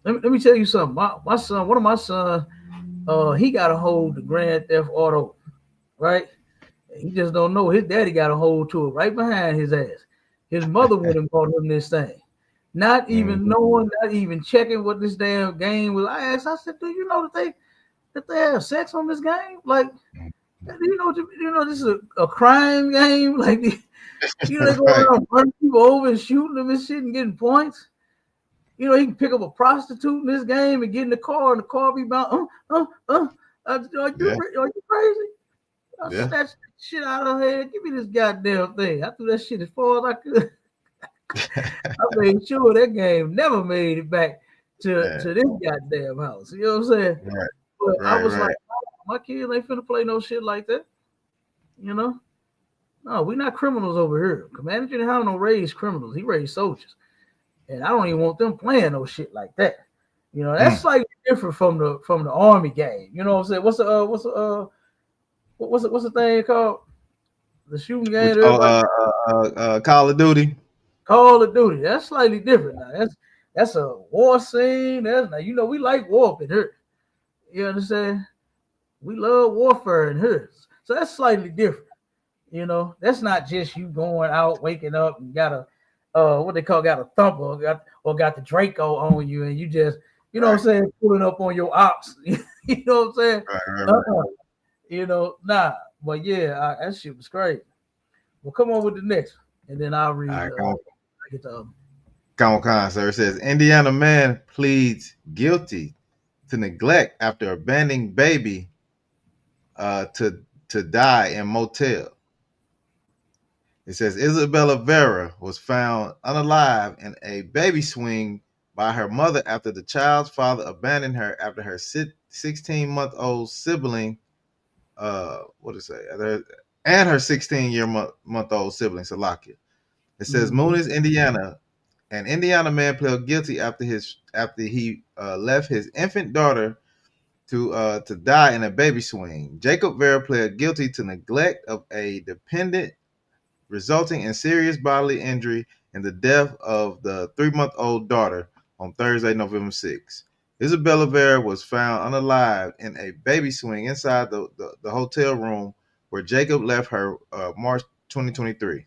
Let me tell you something. My son, one of my sons, he got a hold of Grand Theft Auto, right? He just don't know. His daddy got a hold to it right behind his ass. His mother went and bought him this thing, not even Mhm. knowing, not even checking what this damn game was. I said, do you know that they have sex on this game? Like, this is a crime game. Like, they go Right. around running people over and shooting them and shit and getting points. He can pick up a prostitute in this game and get in the car, and the car be about, Yeah. are you crazy? I Yeah. snatched that shit out of her head. Give me this goddamn thing. I threw that shit as far as I could. I made sure that game never made it back Yeah. to this goddamn house. You know what I'm saying? Right. But I Right. was like, Right. my kids ain't finna play no shit like that. You know? No, we not criminals over here. Commander General don't raise criminals. He raised soldiers. And I don't even want them playing no shit like that. That's Mm. like different from the army game. You know what I'm saying? What's the thing called? The shooting game Which, that everybody Call of Duty. Call of Duty. That's slightly different now. That's a war scene. That's now we like war in here. You understand? We love warfare in here. So that's slightly different. That's not just you going out, waking up and got a what they call got a thumper or got the Draco on you and you just what I'm Right. saying, pulling up on your ops. You know what I'm saying? Right. Right. Right. Uh-uh. Nah. But yeah, that shit was crazy. Well, come on with the next one, and then I'll All read. right. I get the Come on, sir. It says Indiana man pleads guilty to neglect after abandoning baby to die in motel. It says Isabella Vera was found unalive in a baby swing by her mother after the child's father abandoned her after her 16-month-old sibling, what did it say? And her 16-month-old sibling, Salakia. It says Mhm. Muniz, Indiana. An Indiana man pled guilty after he left his infant daughter to die in a baby swing. Jacob Vera pled guilty to neglect of a dependent, resulting in serious bodily injury and the death of the 3-month-old daughter on Thursday, November 6th. Isabella Vera was found unalive in a baby swing inside the hotel room where Jacob left her March 2023.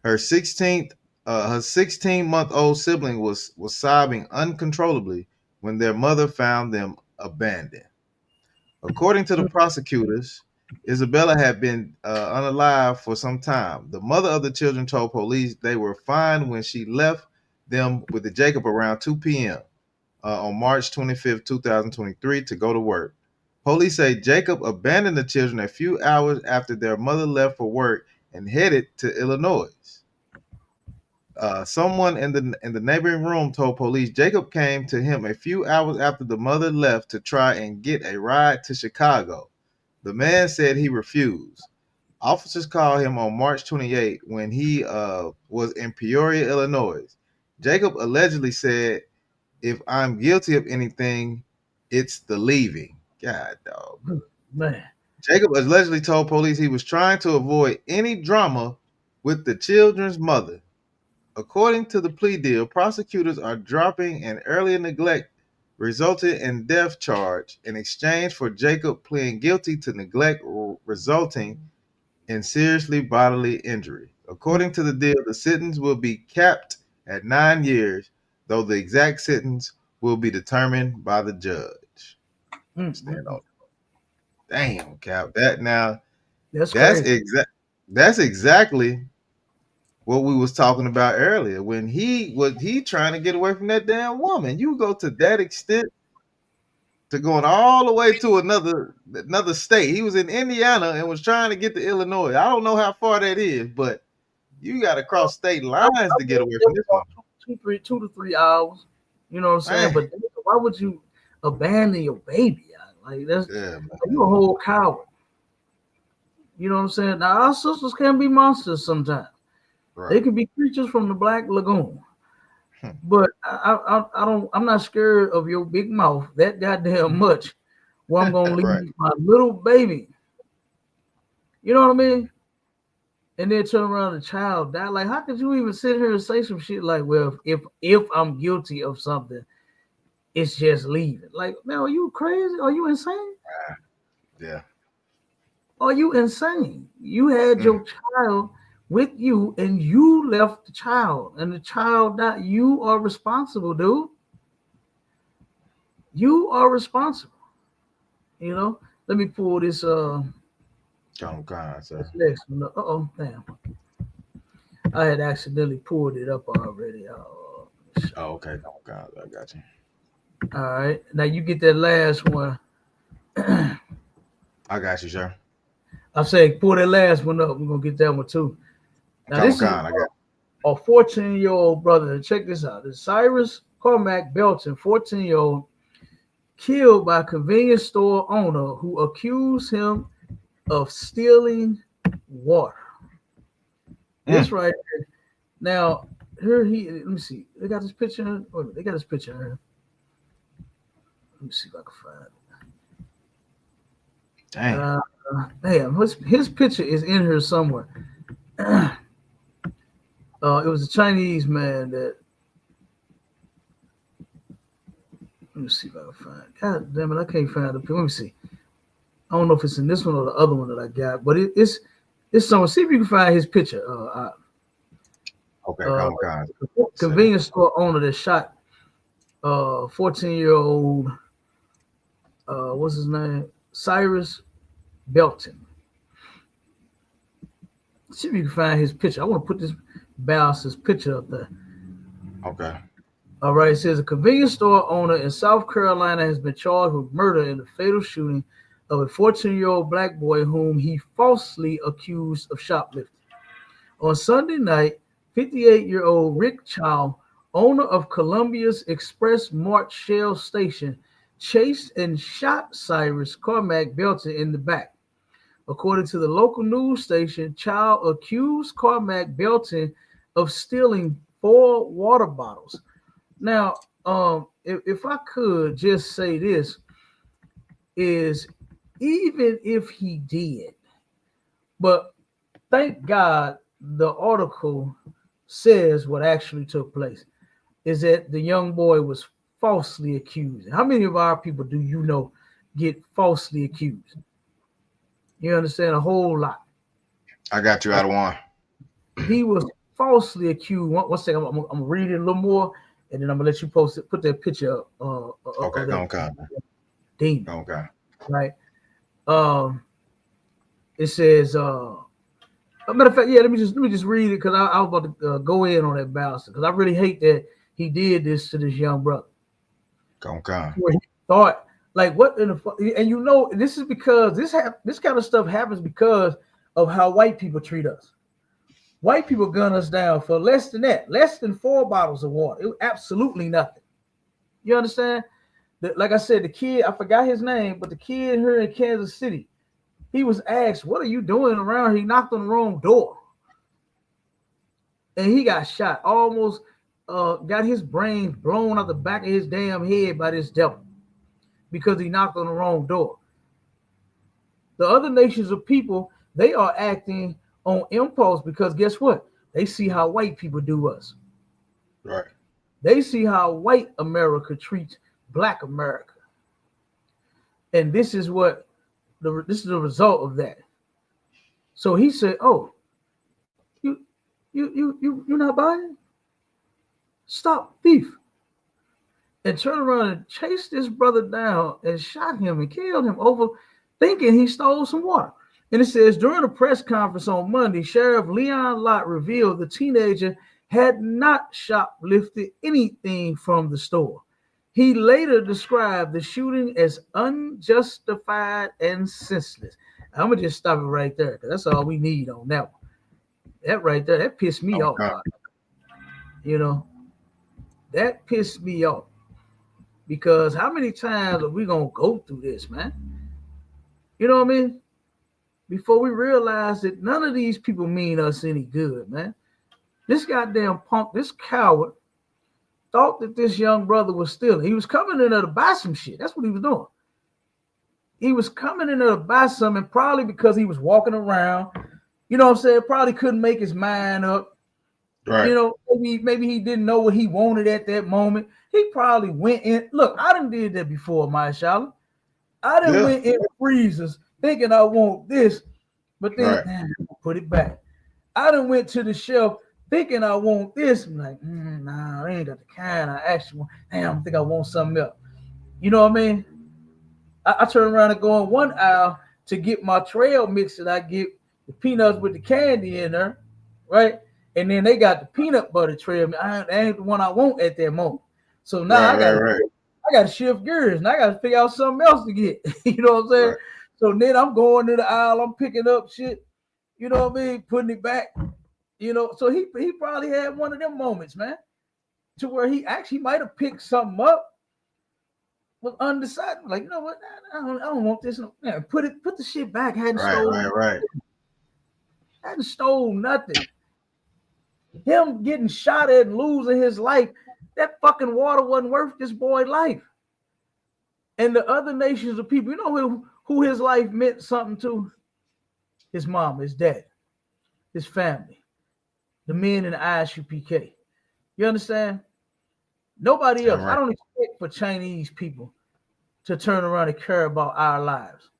Her 16-month-old sibling was sobbing uncontrollably when their mother found them abandoned. According to the prosecutors, Isabella had been unalive for some time. The mother of the children told police they were fine when she left them with the Jacob around 2 p.m. On March 25th, 2023, to go to work. Police say Jacob abandoned the children a few hours after their mother left for work and headed to Illinois. Someone in the neighboring room told police Jacob came to him a few hours after the mother left to try and get a ride to Chicago. The man said he refused. Officers called him on March 28 when he was in Peoria, Illinois. Jacob allegedly said, "If I'm guilty of anything, it's the leaving." God, dog. Man. Jacob allegedly told police he was trying to avoid any drama with the children's mother. According to the plea deal, prosecutors are dropping an earlier neglect resulted in death charge in exchange for Jacob pleading guilty to neglect resulting in seriously bodily injury. According to the deal, the sentence will be capped at 9 years, though the exact sentence will be determined by the judge. Stand Mm-mm. on. Damn, Cap. That now That's that's crazy. exactly what we was talking about earlier when he trying to get away from that damn woman. You go to that extent to going all the way to another state. He was in Indiana and was trying to get to Illinois. I don't know how far that is, but you got to cross state lines I to get away it from was this about woman. 2 to 3 hours. You know what I'm saying? Man, But why would you abandon your baby? Like that's yeah, like, you a whole coward. You know what I'm saying? Now our sisters can be monsters sometimes. They Right. can be creatures from the Black Lagoon. Hmm. But I don't. I'm not scared of your big mouth that goddamn much. Where I'm gonna Right. leave my little baby. You know what I mean? And then turn around and the child die. Like, how could you even sit here and say some shit like, well, if I'm guilty of something, it's just leaving. Like, man, are you crazy? Are you insane? Yeah. Are you insane? You had Mm. your child with you and you left the child and the child died. You are responsible, dude. You are responsible. You know, let me pull Come on, this sir. next one. Oh, damn. I had accidentally pulled it up already. Oh, okay. Come on, I got you. All right. Now you get that last one. I got you, sir. I say pull that last one up. We're gonna get that one too. Now Come this is on, I got. a 14-year-old brother. Check this out. It's Cyrus Cormac Belton, 14-year-old, killed by a convenience store owner who accused him of stealing water. This Mm. right here. Now, here he. Let me see. They got this picture. Wait a minute, they got this picture here. Let me see if I can find it. Dang. Damn, his picture is in here somewhere. It was a Chinese man that. Let me see if I can find it. God damn it, I can't find the picture. Let me see. I don't know if it's in this one or the other one that I got, but it's somewhere. See if you can find his picture. Okay, Uh, come on. Second. convenience store owner that shot 14-year-old what's his name? Cyrus Belton. See if you can find his picture. I want to put this Ballas's picture up there. Okay. All right, it says a convenience store owner in South Carolina has been charged with murder in the fatal shooting of a 14-year-old black boy whom he falsely accused of shoplifting. On Sunday night, 58-year-old Rick Chow, owner of Columbia's Express Mart Shell Station, chased and shot Cyrus Cormac Belton in the back. According to the local news station, Chow accused Cormac Belton of stealing 4 water bottles. Now, if I could just say this, is even if he did, but thank God the article says what actually took place is that the young boy was falsely accused. How many of our people do you know get falsely accused? You understand? A whole lot. I got you Uh, out of one. he was falsely accused. One second, I'm gonna read it a little more, and then I'm gonna let you post it. Put that picture up Okay, of that come on. demon, Okay. right? Um, it says, a matter of fact, yeah. Let me just read it because I was about to go in on that bastard because I really hate that he did this to this young brother. Come on. Where he thought like what in the and you know this is because this kind of stuff happens because of how white people treat us. White people gun us down for less than that, less than 4 bottles of water. It was absolutely nothing. You understand? Like I said, the kid, I forgot his name, but the kid here in Kansas City, he was asked, "What are you doing around here?" He knocked on the wrong door, and he got shot. Almost got his brain blown out the back of his damn head by this devil because he knocked on the wrong door. The other nations of people, they are acting on impulse because guess what? They see how white people do us. Right. They see how white America treats black America. And this is the result of that. So he said, "Oh, you're not buying? Stop thief." And turned around and chased this brother down and shot him and killed him over thinking he stole some water. And it says during a press conference on Monday, Sheriff Leon Lott revealed the teenager had not shoplifted anything from the store. He later described the shooting as unjustified and senseless. I'm gonna just stop it right there because that's all we need on that one. That right there, that pissed me Come off. on. You know, that pissed me off because how many times are we gonna go through this, man? You know what I mean? Before we realize that none of these people mean us any good, man. This goddamn punk, this coward, thought that this young brother was stealing. He was coming in there to buy some shit. That's what he was doing. He was coming in there to buy something, probably because he was walking around. You know what I'm saying? Probably couldn't make his mind up. Right. You know, maybe he didn't know what he wanted at that moment. He probably went in. Look, I done did that before, my Shala. I done went in freezers thinking I want this, but then put it back. I done went to the shelf thinking I want this. I'm like, nah, I ain't got the kind I actually want. Damn, I think I want something else. You know what I mean? I turn around and go in one aisle to get my trail mix that I get the peanuts with the candy in there, right? And then they got the peanut butter trail. That ain't the one I want at that moment. So now I got to shift gears and I got to figure out something else to get. You know what I'm saying? Right. So then I'm going to the aisle. I'm picking up shit. You know what I mean? Putting it back. You know, so he probably had one of them moments, man, to where he actually might have picked something up. Was undecided, like, you know what? I don't want this. Man, put the shit back. Hadn't stole nothing. Him getting shot at and losing his life, that fucking water wasn't worth this boy's life. And the other nations of people, you know who his life meant something to? His mom, his dad, his family, the men in the ISUPK. You understand? Nobody else. Right. I don't expect for Chinese people to turn around and care about our lives.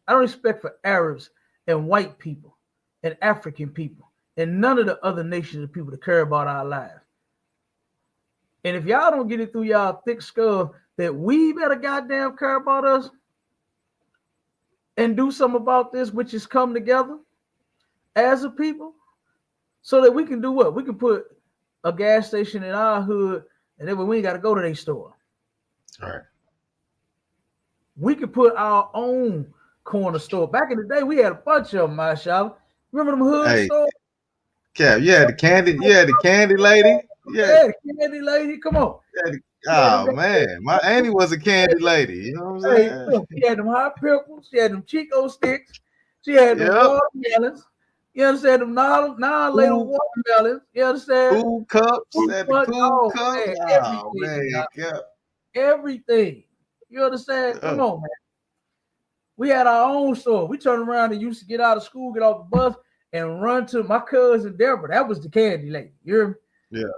I don't expect for Arabs and white people and African people and none of the other nations of people to care about our lives. And if y'all don't get it through y'all thick skull that we better goddamn care about us and do something about this, which is come together as a people, so that we can do what? We can put a gas station in our hood, and then we ain't got to go to their store. All right. We could put our own corner store. Back in the day, we had a bunch of them, my shop. Remember them hood stores? Cap, you had the candy lady. Yeah, the candy lady. Come on. Man, my auntie was a candy lady. You know what I'm saying? Look, she had them hot pickles. She had them Chico sticks. She had them watermelons. You understand? Them non-ladle watermelons. You understand? Food cups. Everything. You understand? Come on, man. We had our own store. We turned around and used to get out of school, get off the bus, and run to my cousin Deborah. That was the candy lady. You hear me? Yeah.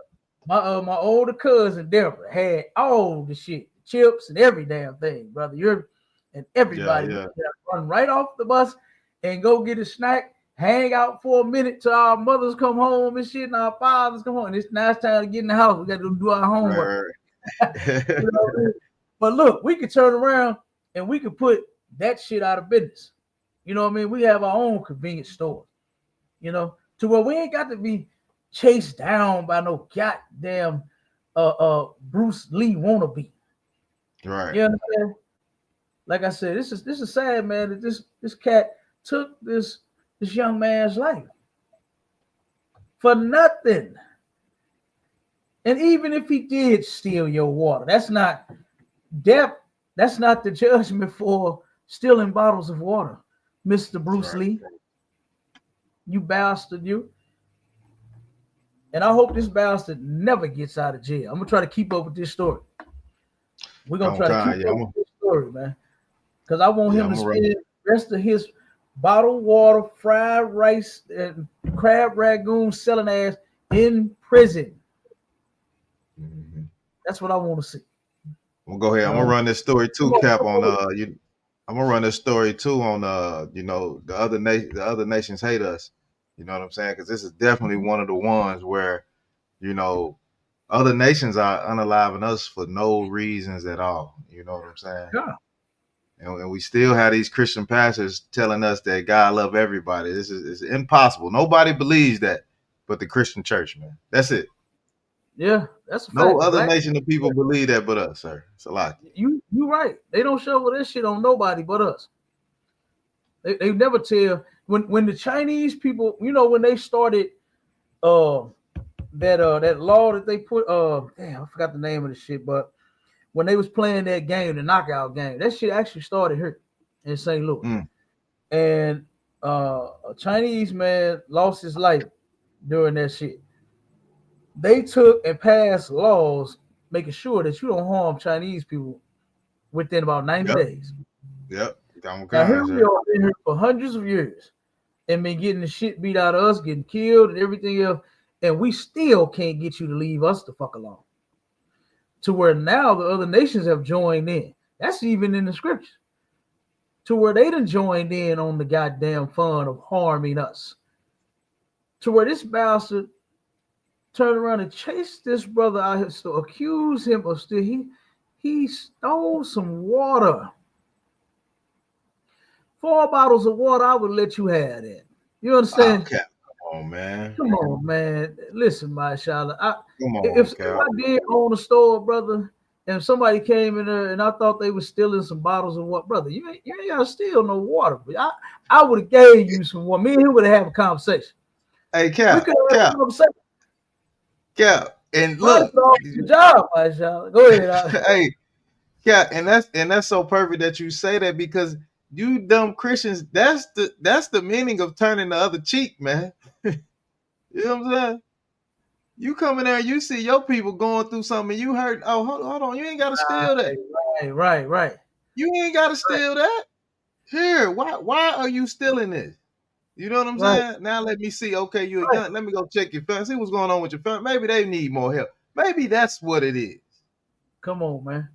My older cousin Deborah had all the shit, chips and every damn thing, brother. And everybody would run right off the bus and go get a snack, hang out for a minute till our mothers come home and shit, and our fathers come home. And it's now time to get in the house. We got to do our homework. Right. You know? But look, we could turn around and we could put that shit out of business. You know what I mean? We have our own convenience stores, you know, to where we ain't got to be chased down by no goddamn Bruce Lee wannabe. Right. You understand? Like I said, this is sad, man, that this cat took this young man's life for nothing. And even if he did steal your water, that's not death. That's not the judgment for stealing bottles of water, Mr. Bruce Lee. You bastard, you. And I hope this bastard never gets out of jail. I'm gonna try to keep up with this story. We're gonna try to keep up with this story, man. Because I want him to spend the rest of his bottled water, fried rice, and crab ragoon selling ass in prison. Mm-hmm. That's what I want to see. Well, go ahead. I'm gonna run this story too, Cap. On I'm gonna run this story too on the other nations hate us. You know what I'm saying? Because this is definitely one of the ones where, other nations are unaliving us for no reasons at all. You know what I'm saying? Yeah. And we still have these Christian pastors telling us that God love everybody. This is impossible. Nobody believes that, but the Christian church, man. That's it. Yeah, that's a fact. No other nation of people believe that but us, sir. It's a lot. You right. They don't shovel this shit on nobody but us. They never tell when the Chinese people, when they started that law that they put damn, I forgot the name of the shit, but when they was playing that game, the knockout game, that shit actually started here in St. Louis. And a Chinese man lost his life during that shit. They took and passed laws making sure that you don't harm Chinese people within about 90 Yep. days. Yep. I'm Now here kind, we sir. are been here for hundreds of years and been getting the shit beat out of us, getting killed and everything else, and we still can't get you to leave us the fuck alone. To where now the other nations have joined in. That's even in the scriptures. To where they done joined in on the goddamn fun of harming us. To where this bastard turned around and chased this brother out here, so accuse him of stealing. He stole some water. 4 bottles of water, I would let you have that. You Oh, understand? Cap. Come on, man. Come on, man. Listen, my Charlotte. Come on, If Cap. I did own a store, brother, and somebody came in there and I thought they were stealing some bottles of what, brother, you ain't gotta steal no water. But I would have gave you some water. Me and him would have a conversation. Hey, We Cap. could have had a Cap. conversation. Cap. And That's look, all the job, my Charlotte. Go ahead. hey, Cap, and that's so perfect that you say that because you dumb Christians, that's the meaning of turning the other cheek, man. You know what I'm saying? You come in there, you see your people going through something, you hurt. Oh, hold on, you ain't gotta steal that. Right. You ain't gotta steal that. Here, why are you stealing this? You know what I'm Right. saying? Now let me see. Okay, you're Right. young. Let me go check your family. See what's going on with your family. Maybe they need more help. Maybe that's what it is. Come on, man.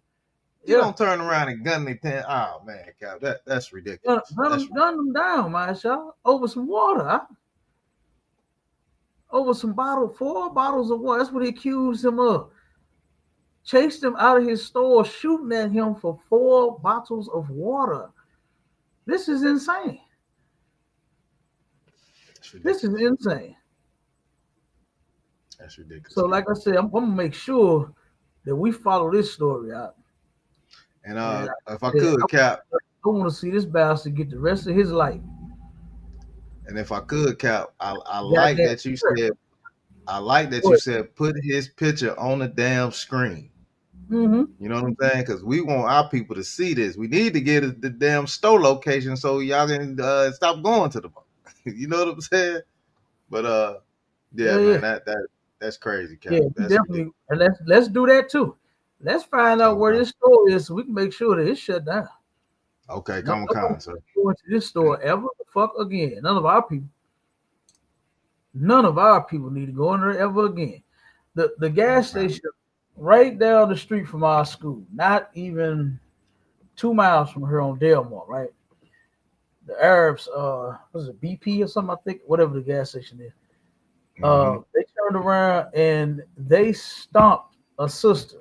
You Yeah. don't turn around and gun their tent. Oh man, Cal, that's ridiculous. Gun them down, my Charlotte, over some water. Over some 4 bottles of water. That's what he accused him of. Chased him out of his store, shooting at him for 4 bottles of water. This is insane. This is insane. That's ridiculous. So, like I said, I'm gonna make sure that we follow this story out. And if I could, Cap, I want to see this bastard get the rest of his life. and if I could, Cap, I like that you said. I like that you said put his picture on the damn screen. Mm-hmm. You know what I'm saying? Because we want our people to see this. We need to get the damn store location so y'all can stop going to the bar. You know what I'm saying? But yeah, man, that's crazy, Cap. Yeah, That's definitely. And let's do that too. Let's find out where this store is so we can make sure that it's shut down. Okay, come on, sir. Going to this store ever the fuck again. None of our people need to go in there ever again. The gas station right down the street from our school, not even 2 miles from here on Delmar, right? The Arabs, was it BP or something? I think whatever the gas station is. They turned around and they stomped a sister,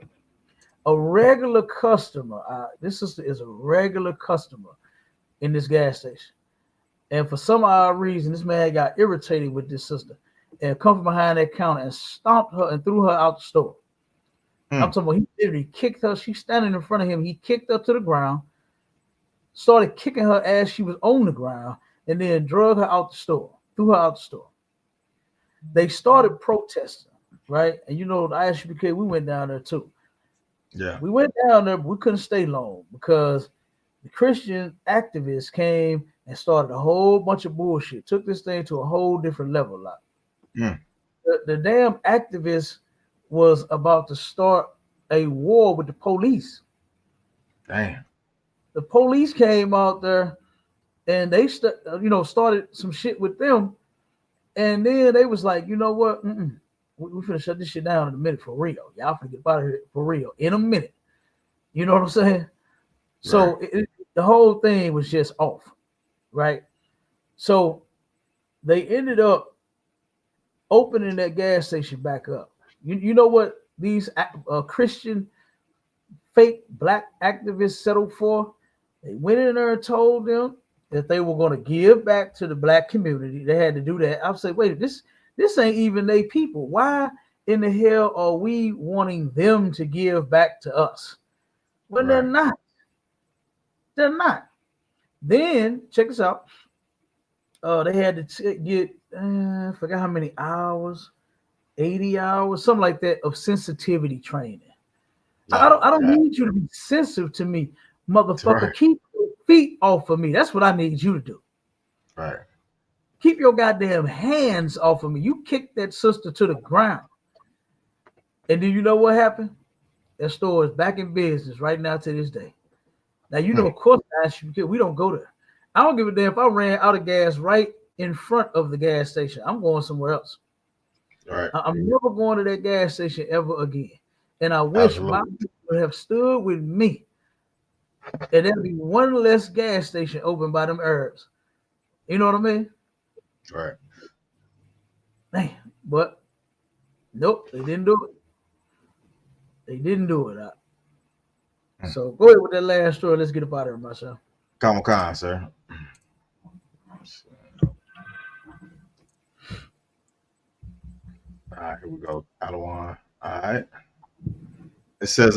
a regular customer. This sister is a regular customer in this gas station. And for some odd reason, this man got irritated with this sister and come from behind that counter and stomped her and threw her out the store. I'm talking about he literally kicked her. She's standing in front of him. He kicked her to the ground, started kicking her as she was on the ground, and then drug her out the store, threw her out the store. They started protesting, right? And you know, the ISUPK, we went down there too. Yeah. We went down there, but we couldn't stay long because the Christian activists came and started a whole bunch of bullshit, took this thing to a whole different level. The damn activists was about to start a war with the police. Damn. The police came out there and they started some shit with them. And then they was like, you know what? We finna shut this shit down in a minute for real. Y'all finna get out of here for real in a minute. You know what I'm saying? Right. So the whole thing was just off, right? So they ended up opening that gas station back up. You know what these Christian fake black activists settled for? They went in there and told them that they were going to give back to the black community. They had to do that. I would say, wait, this ain't even they people. Why in the hell are we wanting them to give back to us when they're not? They're not. Then check this out. They had to get I forgot how many hours, 80 hours, something like that of sensitivity training. I don't need you to be sensitive to me, motherfucker. Keep your feet off of me. That's what I need you to do. Right. Keep your goddamn hands off of me. You kicked that sister to the ground. And do you know what happened? That store is back in business right now to this day. Now, you know, of course, we don't go there. I don't give a damn if I ran out of gas right in front of the gas station. I'm going somewhere else. Right. I'm never going to that gas station ever again. And I wish my Absolutely. people would have stood with me. And there'd be one less gas station open by them Arabs. You know what I mean? Right. Man, but nope, they didn't do it. They didn't do it. So go ahead with that last story. Let's get up out of here, myself. Come on, sir. All right, here we go. Padawan. All right. It says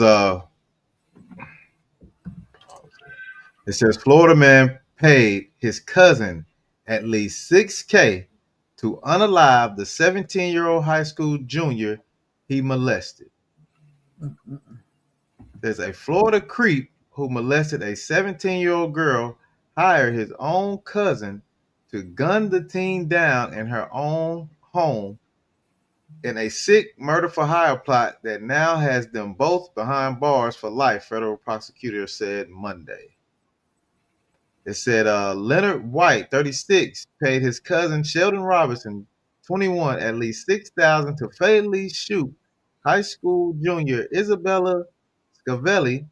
Florida man paid his cousin at least $6K to unalive the 17-year-old high school junior he molested. There's a Florida creep who molested a 17-year-old girl hired his own cousin to gun the teen down in her own home in a sick murder for hire plot that now has them both behind bars for life, federal prosecutors said Monday. It said Leonard White, 36, paid his cousin Sheldon Robinson, 21, at least $6,000 to fatally shoot high school junior Isabella Scavelli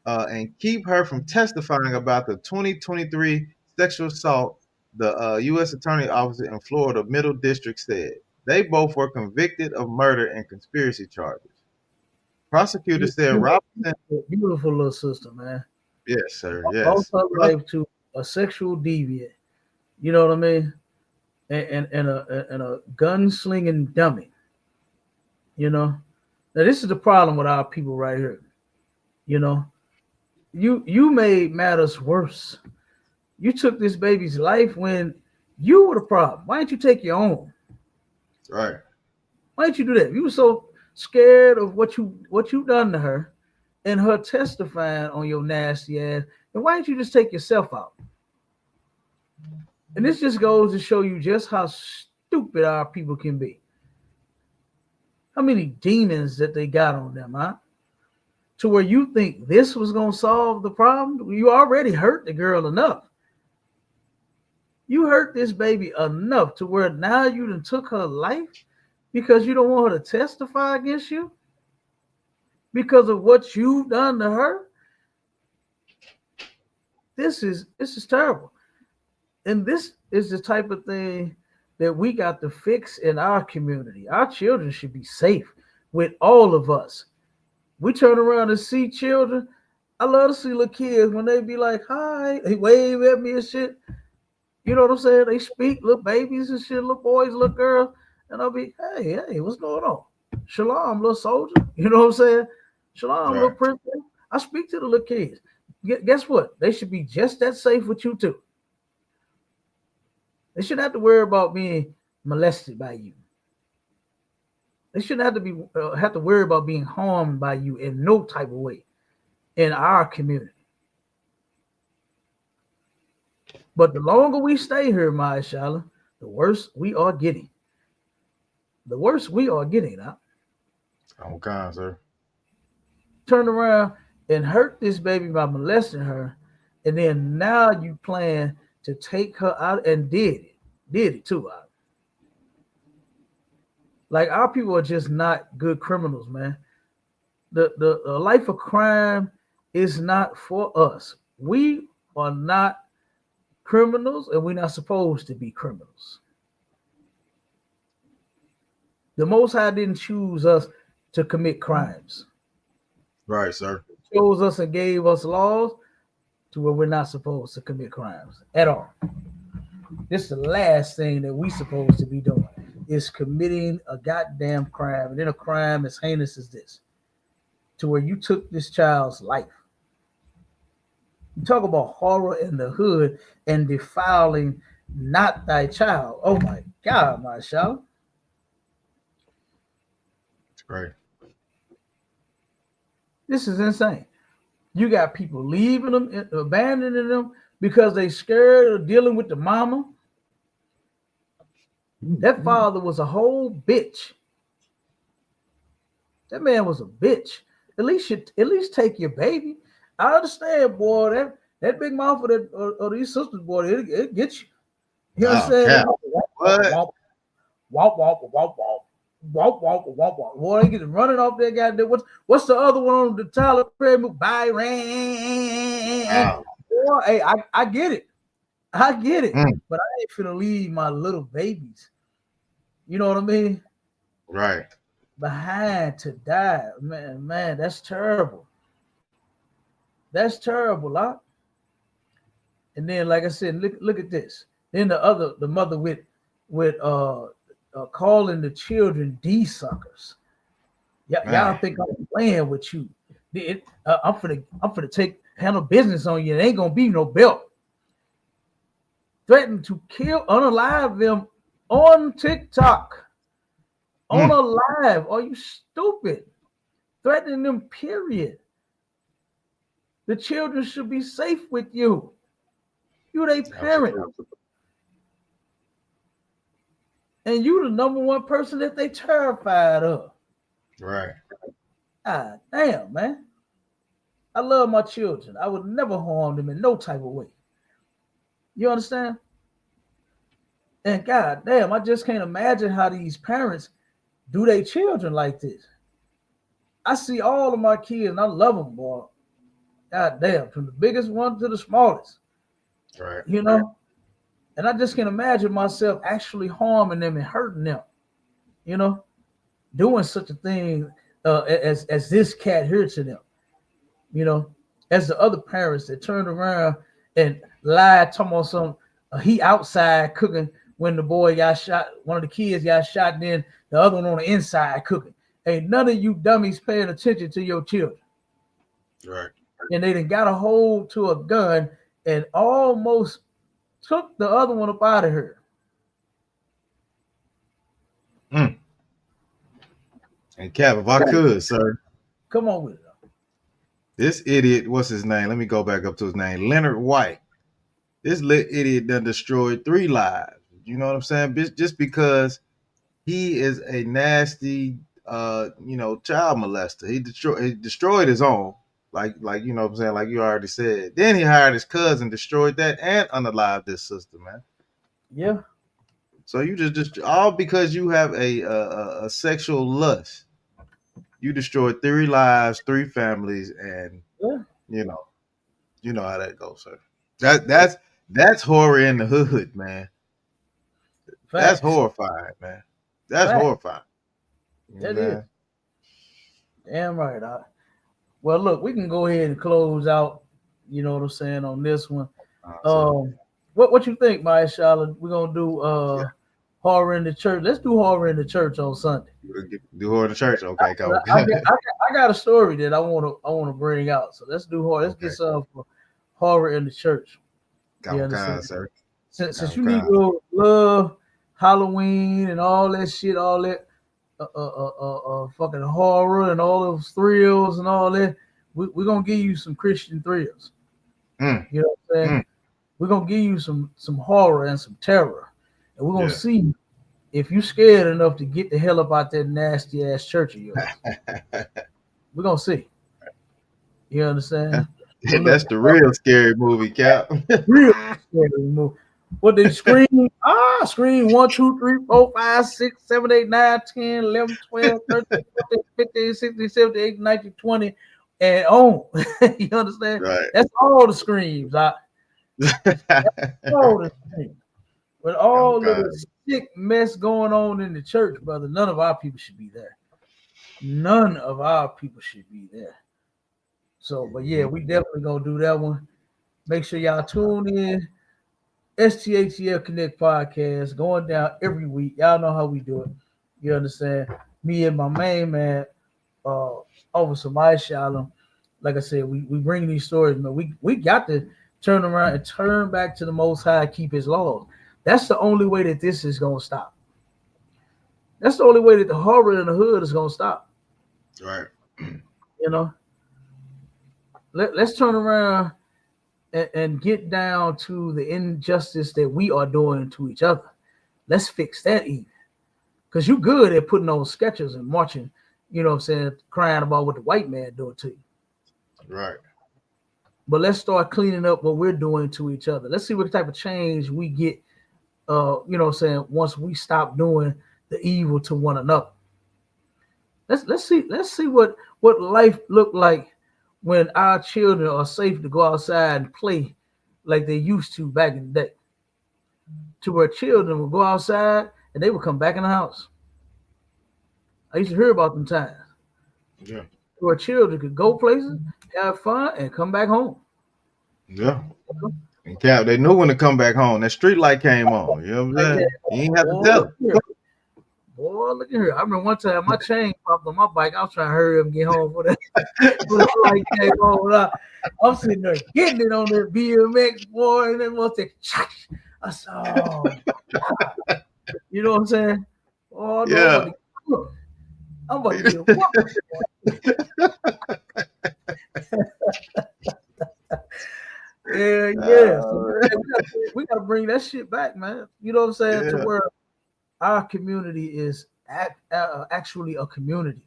and keep her from testifying about the 2023 sexual assault, the U.S. Attorney Office in Florida Middle District said. They both were convicted of murder and conspiracy charges. Prosecutors said Robinson. Beautiful little sister, man. Yes, sir. Lost Yes. her life to a sexual deviant. You know what I mean? And a gunslinging dummy. You know. Now this is the problem with our people right here. You know, you made matters worse. You took this baby's life when you were the problem. Why didn't you take your own? Right. Why didn't you do that? You were so scared of what you done to her and her testifying on your nasty ass. And why didn't you just take yourself out? And this just goes to show you just how stupid our people can be. How many demons that they got on them, huh? To where you think this was going to solve the problem? You already hurt the girl enough. You hurt this baby enough to where now you done took her life because you don't want her to testify against you because of what you've done to her. This is terrible. And this is the type of thing that we got to fix in our community. Our children should be safe with all of us. We turn around and see children. I love to see little kids when they be like, hi, they wave at me and shit. You know what I'm saying? They speak, little babies and shit, little boys, little girls. And I'll be, hey, what's going on? Shalom, little soldier. You know what I'm saying? Shalom, little princess. I speak to the little kids. Guess what? They should be just that safe with you too. They shouldn't have to worry about being molested by you. They shouldn't have to worry about being harmed by you in no type of way in our community. But the longer we stay here, Mashallah, the worse we are getting. The worse we are getting now. Okay, sir. Turn around and hurt this baby by molesting her, and then now you plan to take her out and did it too. Like our people are just not good criminals, man. The life of crime is not for us. We are not criminals, and we're not supposed to be criminals. The Most High didn't choose us to commit crimes. Right, sir. He chose us and gave us laws to where we're not supposed to commit crimes at all. This is the last thing that we're supposed to be doing is committing a goddamn crime. And then a crime as heinous as this, to where you took this child's life. You talk about horror in the hood and defiling not thy child. Oh my God, my child. It's great. This is insane. You got people leaving them, abandoning them because they scared of dealing with the mama. That father was a whole bitch. That man was a bitch. At least take your baby. I understand, boy. That big mouth of these sisters, boy, it gets you. You Oh, understand? cap. What? Walk, walk, walk, walk, walk. Walk, walk, walk, walk. Boy, they get running off that goddamn. What's the other one on the Tyler Perry movie? Byron. Oh. Boy, hey, I get it. I get it. Mm. But I ain't finna leave my little babies. You know what I mean? Right. Behind to die. Man, that's terrible. That's terrible, huh? And then, like I said, look at this. Then the mother with calling the children D suckers. Y'all Man. think I'm playing with you? I'm finna handle business on you. It ain't gonna be no belt. Threatened to kill, unalive them on TikTok. On a live. Are you stupid? Threatening them, period. The children should be safe with you. You their parent. Absolutely. And you the number one person that they terrified of. Right. Ah, damn, man. I love my children. I would never harm them in no type of way. You understand? And god damn, I just can't imagine how these parents do their children like this. I see all of my kids and I love them, boy. God damn, from the biggest one to the smallest. Right. You know? And I just can't imagine myself actually harming them and hurting them. You know? Doing such a thing as this cat here to them. You know? As the other parents that turned around and lied, talking about some he outside cooking when the boy got shot, one of the kids got shot, and then the other one on the inside cooking. Ain't none of you dummies paying attention to your children. Right. And they done got a hold to a gun and almost took the other one up out of her. Mm. And Cap, if I could, sir, Come on with it. this idiot, what's his name? Let me go back up to his name. Leonard White. This idiot done destroyed 3 lives. You know what I'm saying? Just because he is a nasty, child molester. He destroyed his own, like you know what I'm saying, like you already said. Then he hired his cousin, destroyed that, and unalived this sister, man. Yeah. So you just all because you have a sexual lust, you destroyed 3 lives, 3 families, and Yeah. you know how that goes, sir. That's horror in the hood, man. That's Facts. horrifying, man. That's Facts. horrifying. You know That what I'm is. saying? Damn right. Well, look, we can go ahead and close out, you know what I'm saying, on this one. So, What you think, Maya Charlotte? We're gonna do yeah, horror in the church. Let's do horror in the church on Sunday. do horror in the church. Okay, go. I got a story that I wanna bring out. So let's do horror. Let's Okay, get some for horror in the church. You come kind, understand? sir. Since Come you kind. Negro love Halloween and all that shit, all that fucking horror and all those thrills and all that, we're gonna give you some Christian thrills. Mm, You know what I'm saying? mm, We're gonna give you some horror and some terror, and we're gonna yeah. see if you scared enough to get the hell up out that nasty ass church of yours. We're gonna see. You understand? But look, That's the real scary movie, Cap. real scary movie. What they scream? Scream 1, 2, 3, 4, 5, 6, 7, 8, 9, 10, 11, 12, 13, 14, 15, 16, 17, 18, 19, 20, and on. You understand? Right. That's all the screams. All the screams. With Come all of kind. the sick mess going on in the church, brother, none of our people should be there. None of our people should be there. So, but yeah, we definitely gonna do that one. Make sure y'all tune in. STHL Connect podcast going down every week. Y'all know how we do it. You understand? Me and my main man, Officer Mike Shalom. Like I said, we bring these stories, man. We got to turn around and turn back to the Most High, keep His laws. That's the only way that this is gonna stop. That's the only way that the horror in the hood is gonna stop. Right. You know, let's turn around and get down to the injustice that we are doing to each other. Let's fix that even. Because you good at putting on sketches and marching, you know what I'm saying, crying about what the white man doing to you. Right. But let's start cleaning up what we're doing to each other. Let's see what type of change we get, you know what I'm saying, once we stop doing the evil to one another. Let's see what life look like when our children are safe to go outside and play like they used to back in the day. To where children would go outside and they would come back in the house. I used to hear about them times. Yeah. Where children could go places, have fun, and come back home. Yeah. And Cap, they knew when to come back home. That street light came on. You know what I'm saying? You ain't have to tell them. Boy, look at here. I remember one time my chain popped on my bike. I was trying to hurry up and get home for that. But like came on, I'm sitting there getting it on that BMX, boy, and then once they, I said, oh, you know what I'm saying? Oh, no, Yeah. I'm about to get yeah. So we gotta bring that shit back, man. You know what I'm saying? To where our community is actually a community,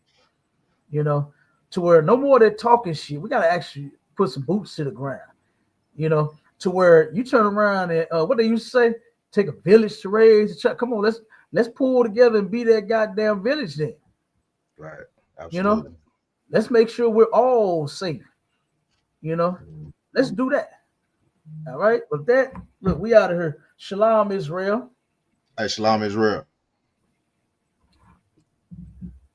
you know, to where no more than talking shit. We gotta actually put some boots to the ground, you know, to where you turn around and what they used to say, take a village to raise a child. Come on, let's pull together and be that goddamn village then. Right. Absolutely. You know, let's make sure we're all safe. You know, let's do that. All right. But that, look, we out of here. Shalom, Israel. Hey, Shalom, Israel.